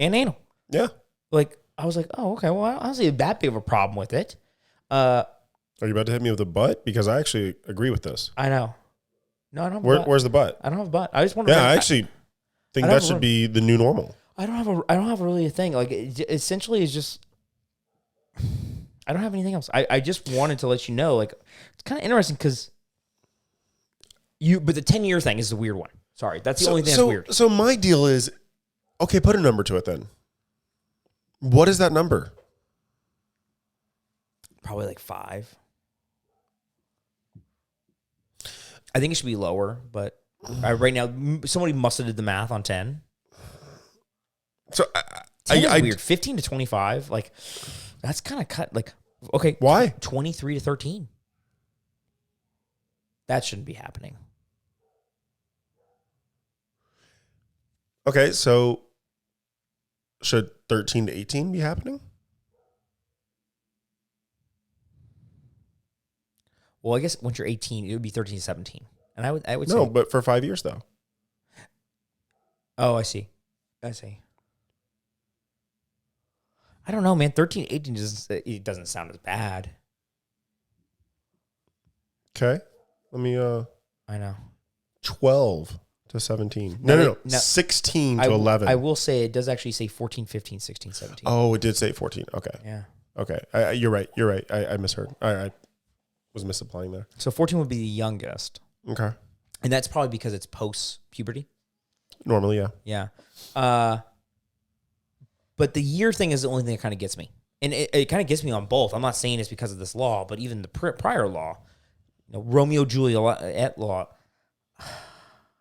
And anal. Yeah. Like, I was like, oh, okay, well, I don't see that big of a problem with it. Are you about to hit me with a butt? Because I actually agree with this. I know. No, I don't have a butt. Where's the butt? I don't have a butt. I just want to. Yeah, I actually think that should be the new normal. I don't have really a thing. Like essentially, it's just. I don't have anything else. I just wanted to let you know. Like, it's kind of interesting because but the 10-year thing is the weird one. Sorry, that's the only thing that's weird. So my deal is, okay, put a number to it then. What is that number? Probably like 5. I think it should be lower, but right now somebody must have did the math on 10. So 10 is weird. 15 to 25, like that's kind of cut. Like, okay, why 23 to 13? That shouldn't be happening. Okay, so should 13 to 18 be happening? Well, I guess once you're 18, it would be 13 to 17. And I would no, say, but for 5 years though. Oh, I see. I don't know, man. 13 to 18 doesn't sound as bad. Okay. Let me I know. 12 to 17. No. 16 to 11. I will say it does actually say 14, 15, 16, 17. Oh, it did say 14. Okay. Yeah. Okay. You're right. I misheard. I was misapplying there. So 14 would be the youngest. Okay. And that's probably because it's post-puberty. Normally, yeah. Yeah. But the year thing is the only thing that kind of gets me. And it kind of gets me on both. I'm not saying it's because of this law, but even the prior law, Romeo Juliet law,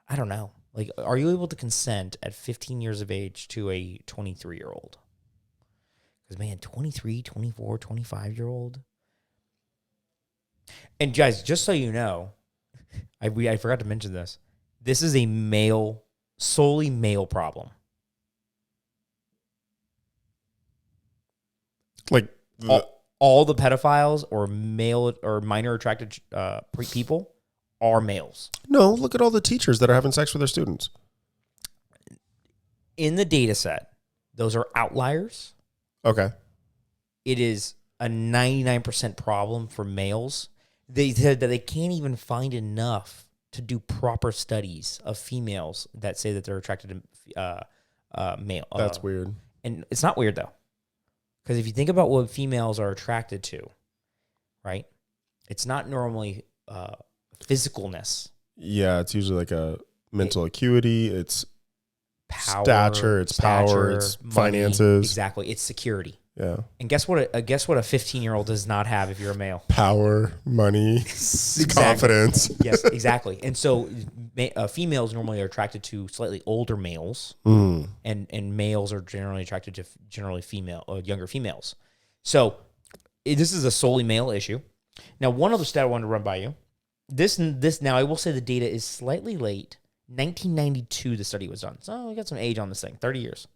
I don't know. Like, are you able to consent at 15 years of age to a 23-year-old? Because, man, 23, 24, 25-year-old. And, guys, just so you know, I forgot to mention this. This is a solely male problem. Like all the pedophiles or male or minor attracted people are males. No, look at all the teachers that are having sex with their students. In the data set, those are outliers. Okay. It is a 99% problem for males. They said that they can't even find enough to do proper studies of females that say that they're attracted to male. That's weird. And it's not weird, though. Because if you think about what females are attracted to, right? It's not normally physicalness. Yeah, it's usually like a mental acuity. It's power, stature. It's power. It's money. Finances. Exactly. It's security. Yeah. And guess what? A 15-year-old does not have if you're a male. Power, money, confidence. Yes, exactly. And so females normally are attracted to slightly older males, and males are generally attracted to younger females. So this is a solely male issue. Now, one other stat I wanted to run by you. This now I will say the data is slightly late. 1992, the study was done. So we got some age on this thing, 30 years.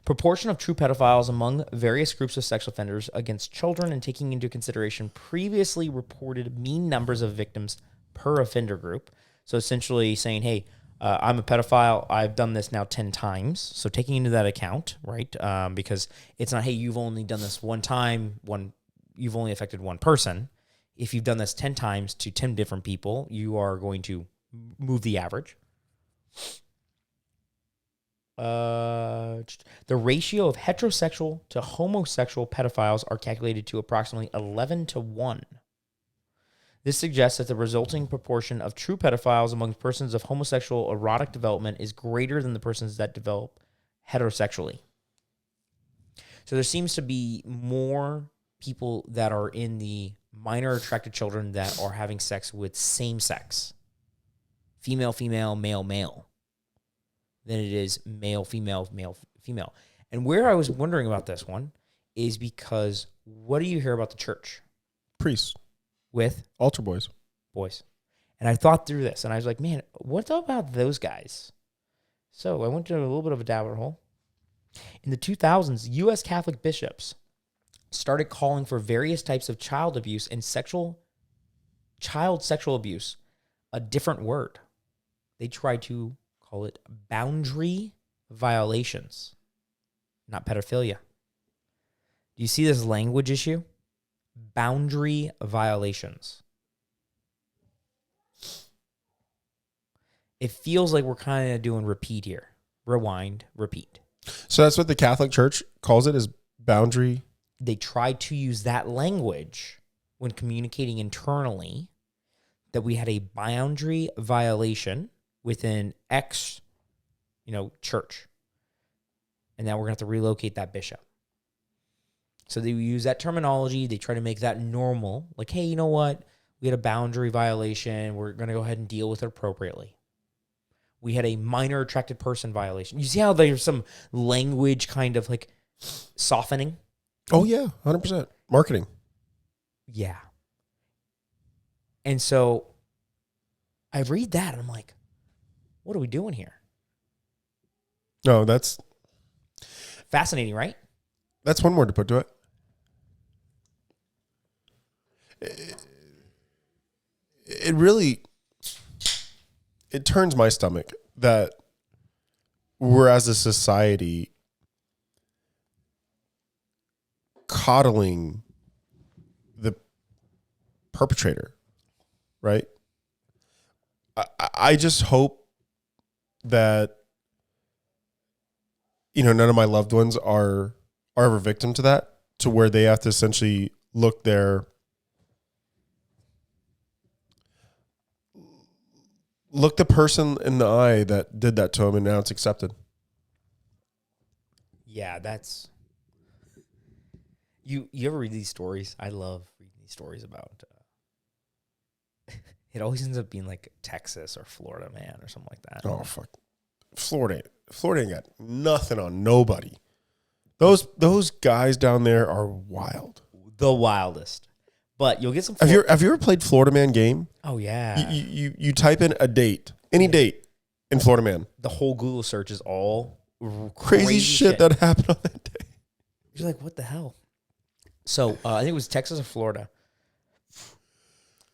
Proportion of true pedophiles among various groups of sex offenders against children and taking into consideration previously reported mean numbers of victims per offender group. So essentially saying, hey, I'm a pedophile. I've done this now 10 times. So taking into that account, right? Because it's not, hey, you've only done this one time, you've only affected one person. If you've done this 10 times to 10 different people, you are going to move the average. The ratio of heterosexual to homosexual pedophiles are calculated to approximately 11 to 1. This suggests that the resulting proportion of true pedophiles among persons of homosexual erotic development is greater than the persons that develop heterosexually. So there seems to be more people that are in the minor attracted children that are having sex with same sex. Female, female, male, male. Than it is male, female, male, female. And where I was wondering about this one is because what do you hear about the church? Priests. With? Altar boys. Boys. And I thought through this, and I was like, man, what about those guys? So I went to a little bit of a rabbit hole. In the 2000s, U.S. Catholic bishops started calling for various types of child abuse and child sexual abuse a different word. They tried to call it boundary violations, not pedophilia. Do you see this language issue? Boundary violations. it feels like we're kind of doing repeat here. Rewind, repeat. So that's what the Catholic Church calls it, is boundary. They tried to use that language when communicating internally, that we had a boundary violation within X, church. And now we're going to have to relocate that bishop. So they use that terminology. They try to make that normal. Like, hey, you know what? We had a boundary violation. We're going to go ahead and deal with it appropriately. We had a minor attracted person violation. You see how there's some language kind of like softening? Oh, yeah, 100%. Marketing. Yeah. And so I read that and I'm like, what are we doing here? No, that's Fascinating, right? one word to put to it. It really, it turns my stomach that we're, as a society, coddling the perpetrator, right? I just hope that, none of my loved ones are ever victim to that, to where they have to essentially look the person in the eye that did that to him, and now it's accepted. Yeah, that's... You ever read these stories? I love reading these stories about... it always ends up being like Texas or Florida man or something like that. Oh, fuck. Florida ain't got nothing on nobody. Those guys down there are wild. The wildest. But you'll get some... Have you ever played Florida Man game? Oh, yeah. You type in a date, any date in Florida Man. The whole Google search is all Crazy shit that happened on that day. You're like, what the hell? So I think it was Texas or Florida,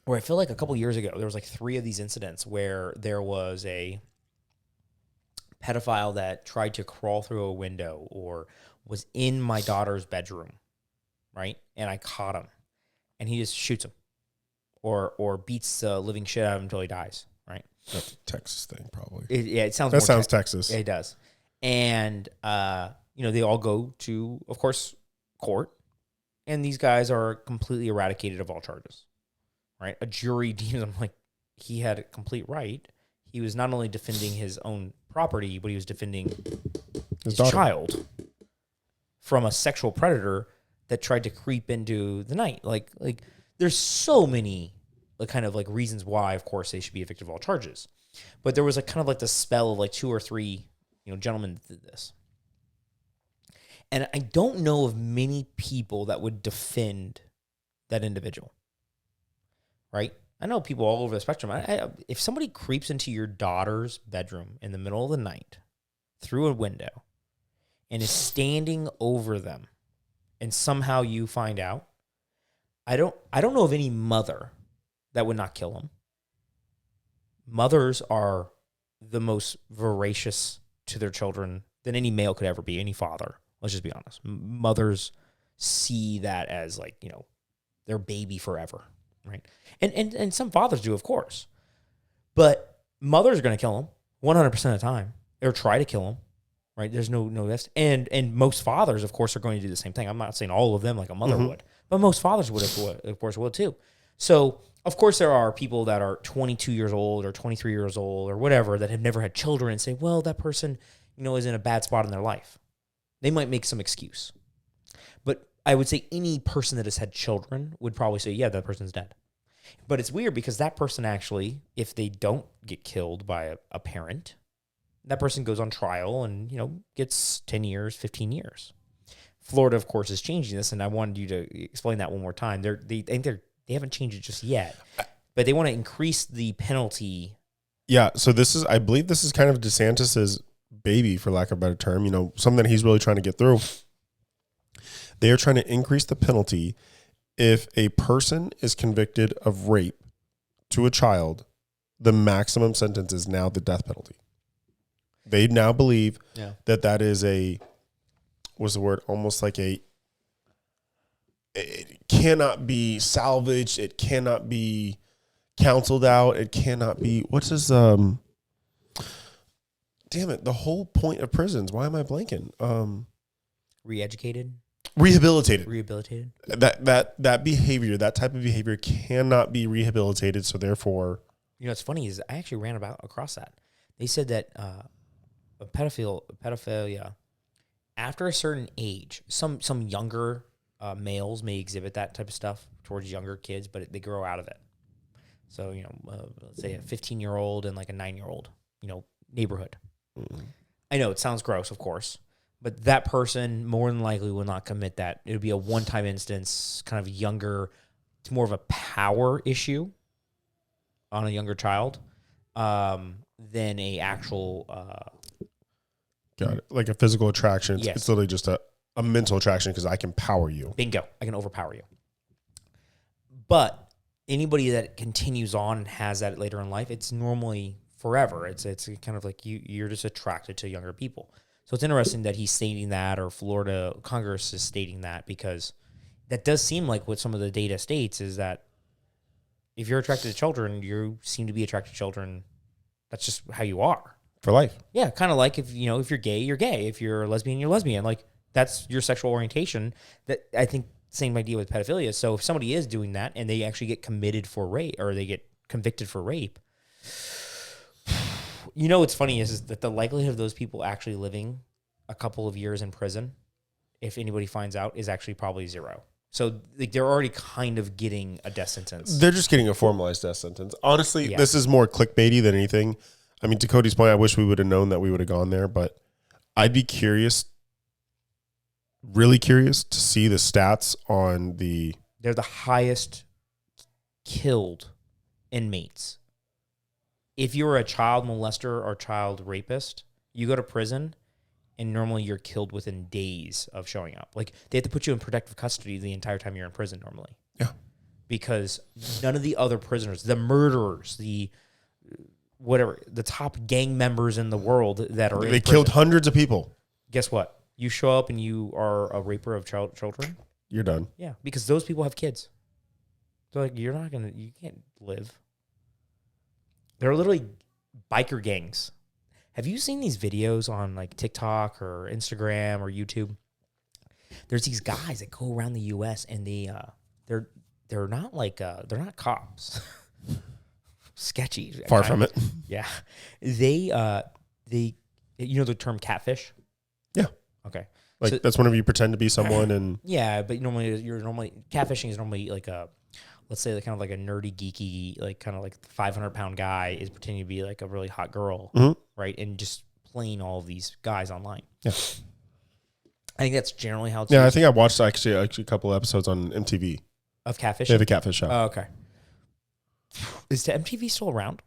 where I feel like a couple years ago, there was like 3 of these incidents where there was a pedophile that tried to crawl through a window or was in my daughter's bedroom, right? And I caught him, and he just shoots him or beats the living shit out of him until he dies, right? That's a Texas thing, probably. It sounds that more sounds Texas. It does. And, they all go to, of course, court, and these guys are completely eradicated of all charges, right? A jury deems him like he had a complete right. He was not only defending his own property, but he was defending his child from a sexual predator that tried to creep into the night. Like there's so many kind of like reasons why, of course, they should be evicted of all charges. But there was a kind of like the spell of like 2 or 3, gentlemen that did this. And I don't know of many people that would defend that individual, right? I know people all over the spectrum. If somebody creeps into your daughter's bedroom in the middle of the night through a window and is standing over them, and somehow you find out, I don't know of any mother that would not kill him. Mothers are the most voracious to their children than any male could ever be, any father. Let's just be honest. Mothers see that as like, their baby forever, right? And some fathers do, of course. But mothers are going to kill him 100% of the time, or try to kill him, right? There's no this. And most fathers, of course, are going to do the same thing. I'm not saying all of them like a mother would, but most fathers would, of course, will too. So, of course, there are people that are 22 years old or 23 years old or whatever that have never had children and say, well, that person, is in a bad spot in their life. They might make some excuse. But I would say any person that has had children would probably say, yeah, that person's dead. But it's weird because that person actually, if they don't get killed by a parent, that person goes on trial and, gets 10 years, 15 years. Florida, of course, is changing this, and I wanted you to explain that one more time. They haven't changed it just yet, but they want to increase the penalty. Yeah, so I believe this is kind of DeSantis's baby, for lack of a better term, something that he's really trying to get through. They are trying to increase the penalty if a person is convicted of rape to a child. The maximum sentence is now the death penalty. They now believe that is almost like it cannot be salvaged. It cannot be counseled out. It cannot be, what's his, damn it, the whole point of prisons. Why am I blanking? Re-educated, Rehabilitated. rehabilitated. That behavior, that type of behavior cannot be rehabilitated. So therefore, You know, what's funny is I actually ran across that. They said that a pedophilia, after a certain age, some younger males may exhibit that type of stuff towards younger kids, but they grow out of it. So, you know, let's say a 15-year-old and like a 9-year-old, you know, neighborhood. Mm-hmm. I know it sounds gross, of course, but that person more than likely will not commit that. It would be a one-time instance, kind of younger. It's more of a power issue on a younger child than a actual. got it. Like a physical attraction. Yes. It's literally just a mental attraction because I can power you. Bingo. I can overpower you. But anybody that continues on and has that later in life, it's normally forever. It's kind of like you're just attracted to younger people. So it's interesting that he's stating that, or Florida Congress is stating that, because that does seem like what some of the data states is that if you're attracted to children, you seem to be attracted to children. That's just how you are. For life. Yeah, kind of like if you're gay, you're gay. If you're lesbian, you're lesbian. Like that's your sexual orientation. That I think same idea with pedophilia. So if somebody is doing that and they actually get committed for rape, or they get convicted for rape, you know what's funny is that the likelihood of those people actually living a couple of years in prison, if anybody finds out, is actually probably zero. So like, they're already kind of getting a death sentence. They're just getting a formalized death sentence. Honestly, Yeah. This is more clickbaity than anything. I mean, to Cody's point, I wish we would have known that we would have gone there, but I'd be curious, really curious to see the stats on the... They're the highest killed inmates. If you're a child molester or child rapist, you go to prison and normally you're killed within days of showing up. Like they have to put you in protective custody the entire time you're in prison normally. Yeah. Because none of the other prisoners, the murderers, the top gang members in the world that are in They prison, killed hundreds of people. guess what? You show up and you are a raper of children. You're done. Yeah, because those people have kids. They're like, you can't live. They're literally biker gangs. Have you seen these videos on like TikTok or Instagram or YouTube? There's these guys that go around the U.S. and they're not like they're not cops. Sketchy. Far from it. Yeah, they you know the term catfish. Yeah. Okay. Like So- that's whenever you pretend to be someone and... Yeah, but normally catfishing is normally like let's say kind of like a nerdy, geeky, like kind of like 500-pound guy is pretending to be like a really hot girl, right? And just playing all of these guys online. Yeah. I think that's generally how it's Yeah, I used. think I watched actually a couple episodes on MTV. Of catfishing. They have a catfish show. Oh, okay. Is the MTV still around?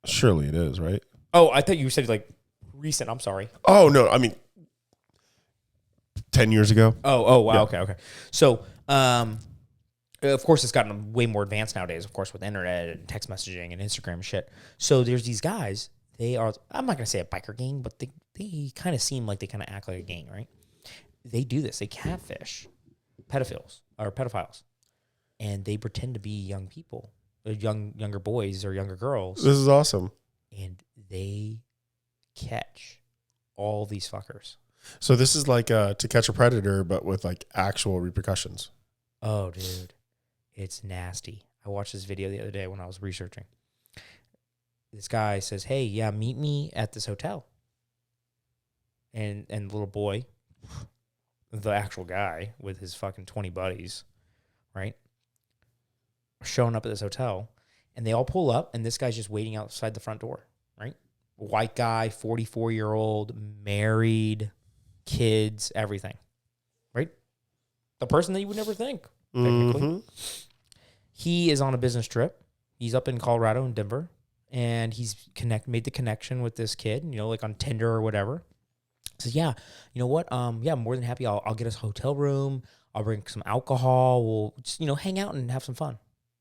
Surely it is, right? Oh, I thought you said like recent. I'm sorry. Oh, no. I mean, 10 years ago. Oh, wow. Yeah. Okay. So, of course, it's gotten way more advanced nowadays, of course, with internet and text messaging and Instagram and shit. So there's these guys. They are, I'm not going to say a biker gang, but they kind of seem like they kind of act like a gang, right? They do this. They catfish pedophiles, and they pretend to be young people, younger boys or younger girls, This is awesome. and they catch all these fuckers. So this is like To Catch a Predator, but with like actual repercussions. Oh, dude. It's nasty. I watched this video the other day when I was researching. This guy says, hey, yeah, meet me at this hotel. And the little boy, the actual guy with his fucking 20 buddies, right, are showing up at this hotel. And they all pull up, and this guy's just waiting outside the front door, right? White guy, 44-year-old, married, kids, everything, right? The person that you would never think. Technically. Mm-hmm. He is on a business trip. He's up in Colorado and Denver, and he's made the connection with this kid, you know, like on Tinder or whatever. Says, yeah, you know what? Yeah, I'm more than happy. I'll get us a hotel room. I'll bring some alcohol. We'll just, hang out and have some fun.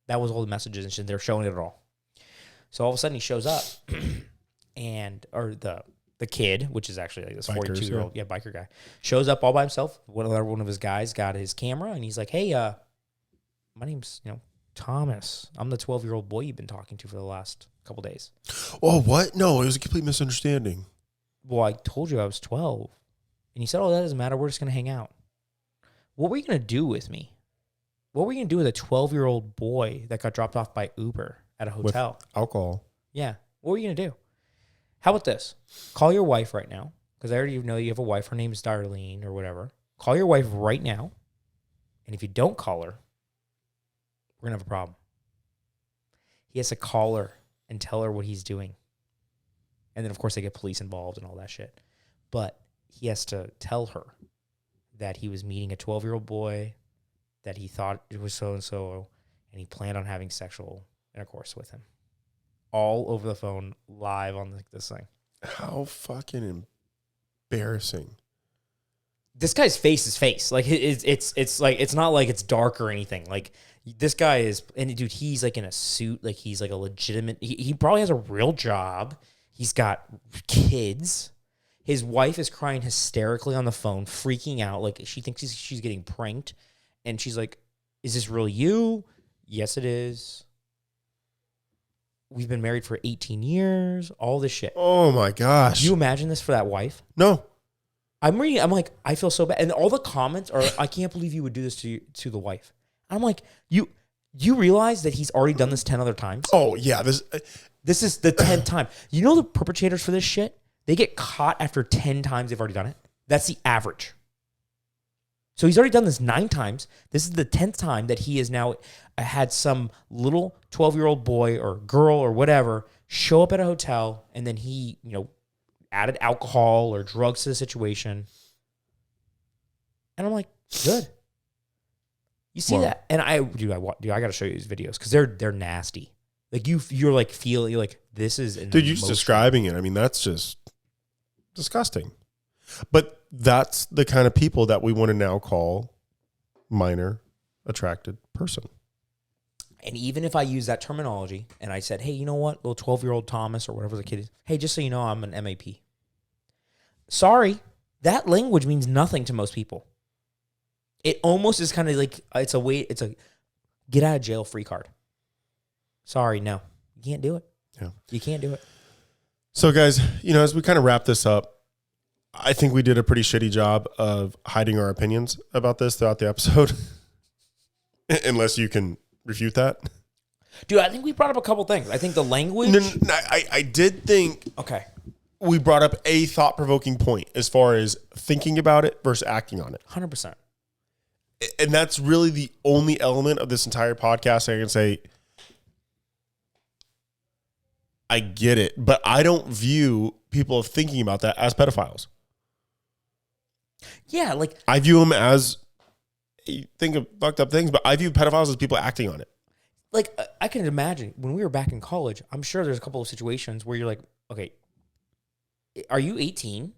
That was all the messages and shit. They're showing it all. So all of a sudden he shows up, or the kid, which is actually like this 42-year-old, biker guy, shows up all by himself. One of his guys got his camera, and he's like, hey, my name's, Thomas. I'm the 12-year-old boy you've been talking to for the last couple days. Oh, what? No, it was a complete misunderstanding. well, I told you I was 12. And he said, oh, that doesn't matter. We're just going to hang out. What were you going to do with me? What were you going to do with a 12-year-old boy that got dropped off by Uber at a hotel? With alcohol. Yeah. What were you going to do? How about this? Call your wife right now, because I already know you have a wife. Her name is Darlene or whatever. Call your wife right now. And if you don't call her, we're going to have a problem. He has to call her and tell her what he's doing. And then, of course, they get police involved and all that shit. But he has to tell her that he was meeting a 12-year-old boy, that he thought it was so-and-so, and he planned on having sexual intercourse with him. All over the phone, live on this thing. How fucking embarrassing. This guy's face is face. Like, it's like, it's not like it's dark or anything. Like, this guy is, and dude, he's like in a suit. Like, he's like a legitimate, he probably has a real job. He's got kids. His wife is crying hysterically on the phone, freaking out. Like, she thinks she's getting pranked. And she's like, is this really you? Yes, it is. We've been married for 18 years. All this shit. Oh, my gosh. Do you imagine this for that wife? No. I'm reading. I'm like, I feel so bad. And all the comments are, I can't believe you would do this to the wife. I'm like, you realize that he's already done this 10 other times? Oh, yeah. This is the 10th time. You know the perpetrators for this shit? They get caught after 10 times they've already done it. That's the average. So he's already done this 9 times. This is the 10th time that he has now had some little 12-year-old boy or girl or whatever show up at a hotel, and then he, added alcohol or drugs to the situation. And I'm like, good. You see that? And I got to show you these videos because they're nasty. Like you're like this is dude. You're just describing it. I mean, that's just disgusting. But that's the kind of people that we want to now call minor attracted person. And even if I use that terminology and I said, hey, you know what, little 12-year-old Thomas or whatever the kid is, hey, just so you know, I'm an MAP. Sorry, that language means nothing to most people. It almost is kind of like it's a get out of jail free card. Sorry, no, you can't do it. Yeah, you can't do it. So, guys, as we kind of wrap this up, I think we did a pretty shitty job of hiding our opinions about this throughout the episode. Unless you can refute that. Dude, I think we brought up a couple things. I think the language. No, I did think. Okay. We brought up a thought-provoking point as far as thinking about it versus acting on it. 100%. And that's really the only element of this entire podcast I can say, I get it, but I don't view people thinking about that as pedophiles. Yeah, like... I view them as, you think of fucked up things, but I view pedophiles as people acting on it. Like, I can imagine, when we were back in college, I'm sure there's a couple of situations where you're like, okay, are you 18?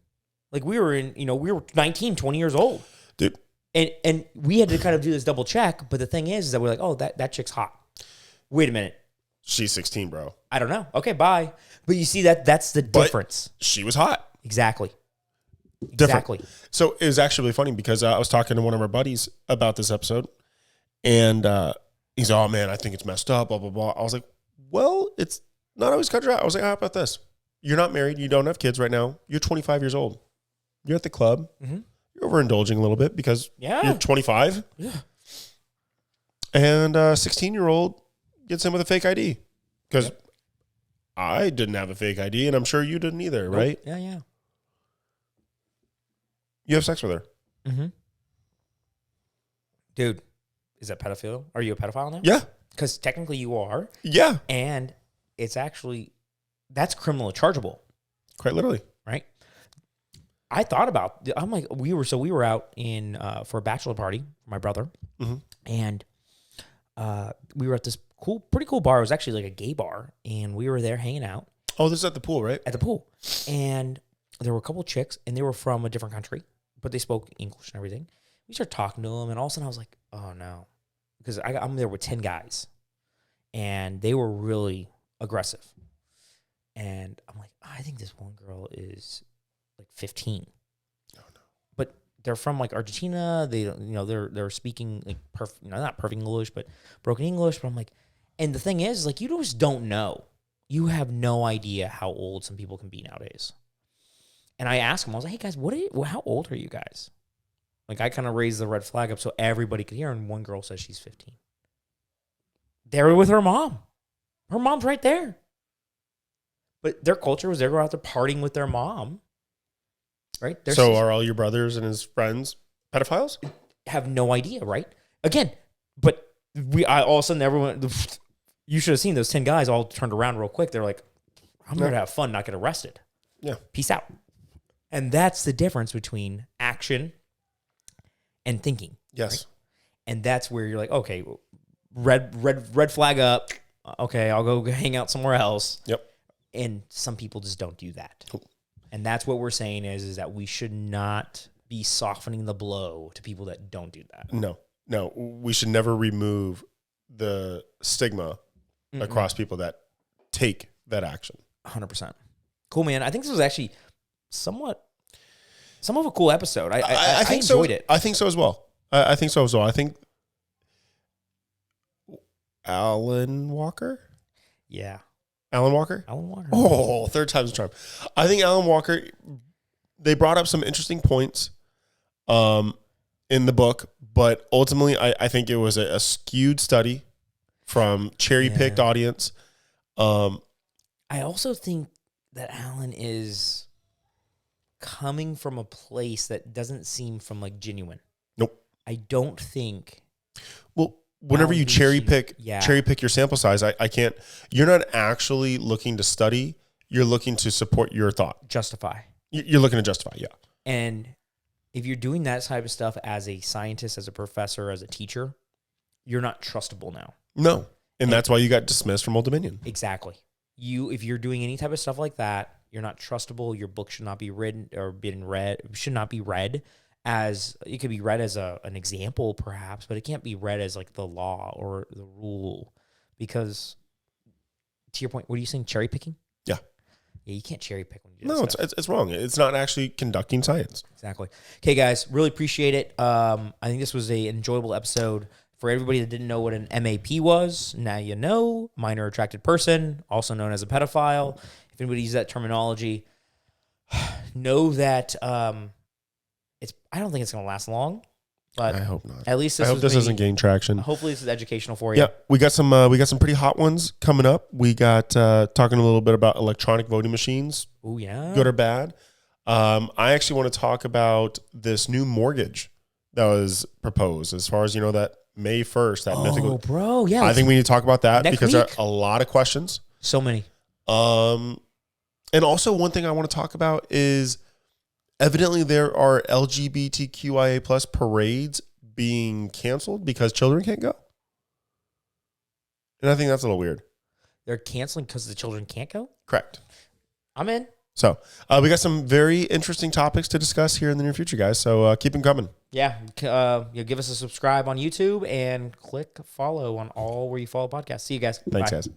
Like, we were 19, 20 years old. Dude. And we had to kind of do this double check, but the thing is that we're like, oh, that chick's hot. Wait a minute. She's 16, bro. I don't know. Okay, bye. But you see that's the difference. She was hot. Exactly. Exactly. So it was actually really funny because I was talking to one of our buddies about this episode, and he's, oh man, I think it's messed up, blah, blah, blah. I was like, well, it's not always cut dry. I was like, how about this? You're not married. You don't have kids right now. You're 25 years old. You're at the club. Mm-hmm. You're overindulging a little bit because you're 25. Yeah. And a 16-year-old gets in with a fake ID because I didn't have a fake ID, and I'm sure you didn't either, right? Yeah. You have sex with her. Mm-hmm. Dude, is that pedophile? Are you a pedophile now? Yeah. Because technically you are. Yeah. And it's actually, that's criminal chargeable. Quite literally. Right? I thought about, I'm like, we were out in, for a bachelor party for my brother. Mm-hmm. And we were at this pretty cool bar. It was actually like a gay bar. And we were there hanging out. Oh, this is at the pool, right? At the pool. And there were a couple chicks, and they were from a different country, but they spoke English and everything. We started talking to them, and all of a sudden I was like, oh no. Because I'm there with 10 guys, and they were really aggressive. And I'm like, I think this one girl is like 15. Oh no. But they're from like Argentina. They, they're speaking like not perfect English, but broken English. But I'm like, and the thing is, like, you just don't know. You have no idea how old some people can be nowadays. And I asked them, I was like, hey guys, how old are you guys? Like I kind of raised the red flag up so everybody could hear. And one girl says she's 15. They were with her mom. Her mom's right there. But their culture was they were out there partying with their mom. Right? So are all your brothers and his friends pedophiles? Have no idea, right? Again, but all of a sudden everyone, you should have seen those 10 guys all turned around real quick. They're like, I'm here to have fun, not get arrested. Yeah. Peace out. And that's the difference between action and thinking. Yes. Right? And that's where you're like, okay, red flag up. Okay, I'll go hang out somewhere else. Yep. And some people just don't do that. Cool. And that's what we're saying is that we should not be softening the blow to people that don't do that. No, we should never remove the stigma across people that take that action. 100%. Cool, man. I think this was actually somewhat of a cool episode. I think enjoyed so. it. I think so as well. I think so as well. I think Alan Walker. Yeah. Alan Walker? Alan Walker. Oh, third time's a charm. I think Alan Walker, they brought up some interesting points in the book, but ultimately I think it was a skewed study from cherry-picked audience. I also think that Alan is coming from a place that doesn't seem from like genuine. Nope. I don't think. Well, whenever you cherry pick your sample size, I can't. You're not actually looking to study. You're looking to support your thought. Justify. You're looking to justify, yeah. And if you're doing that type of stuff as a scientist, as a professor, as a teacher, you're not trustable now. No, and that's why you got dismissed from Old Dominion. Exactly. If you're doing any type of stuff like that, you're not trustable. Your book should not be written or been read. Should not be read as it could be read as an example, perhaps, but it can't be read as like the law or the rule. Because to your point, what are you saying? Cherry picking? Yeah. Yeah, you can't cherry pick when you do No, that stuff. it's wrong. It's not actually conducting science. Exactly. Okay, guys, really appreciate it. I think this was an enjoyable episode. For everybody that didn't know what an MAP was, now you know. Minor attracted person, also known as a pedophile. If anybody uses that terminology, know that I don't think it's going to last long. But I hope not. At least I hope this doesn't gain traction. Hopefully, this is educational for you. Yeah, we got some pretty hot ones coming up. We got talking a little bit about electronic voting machines. Oh yeah, good or bad. I actually want to talk about this new mortgage that was proposed. As far as that May 1st, that mythical. Bro, yeah. I think we need to talk about that next because there are week? a lot of questions. So many. And also one thing I want to talk about is evidently there are LGBTQIA plus parades being canceled because children can't go. And I think that's a little weird. They're canceling because the children can't go? Correct. I'm in. So we got some very interesting topics to discuss here in the near future, guys. So keep them coming. Yeah. Give us a subscribe on YouTube and click follow on all where you follow podcasts. See you guys. Thanks, Bye. guys.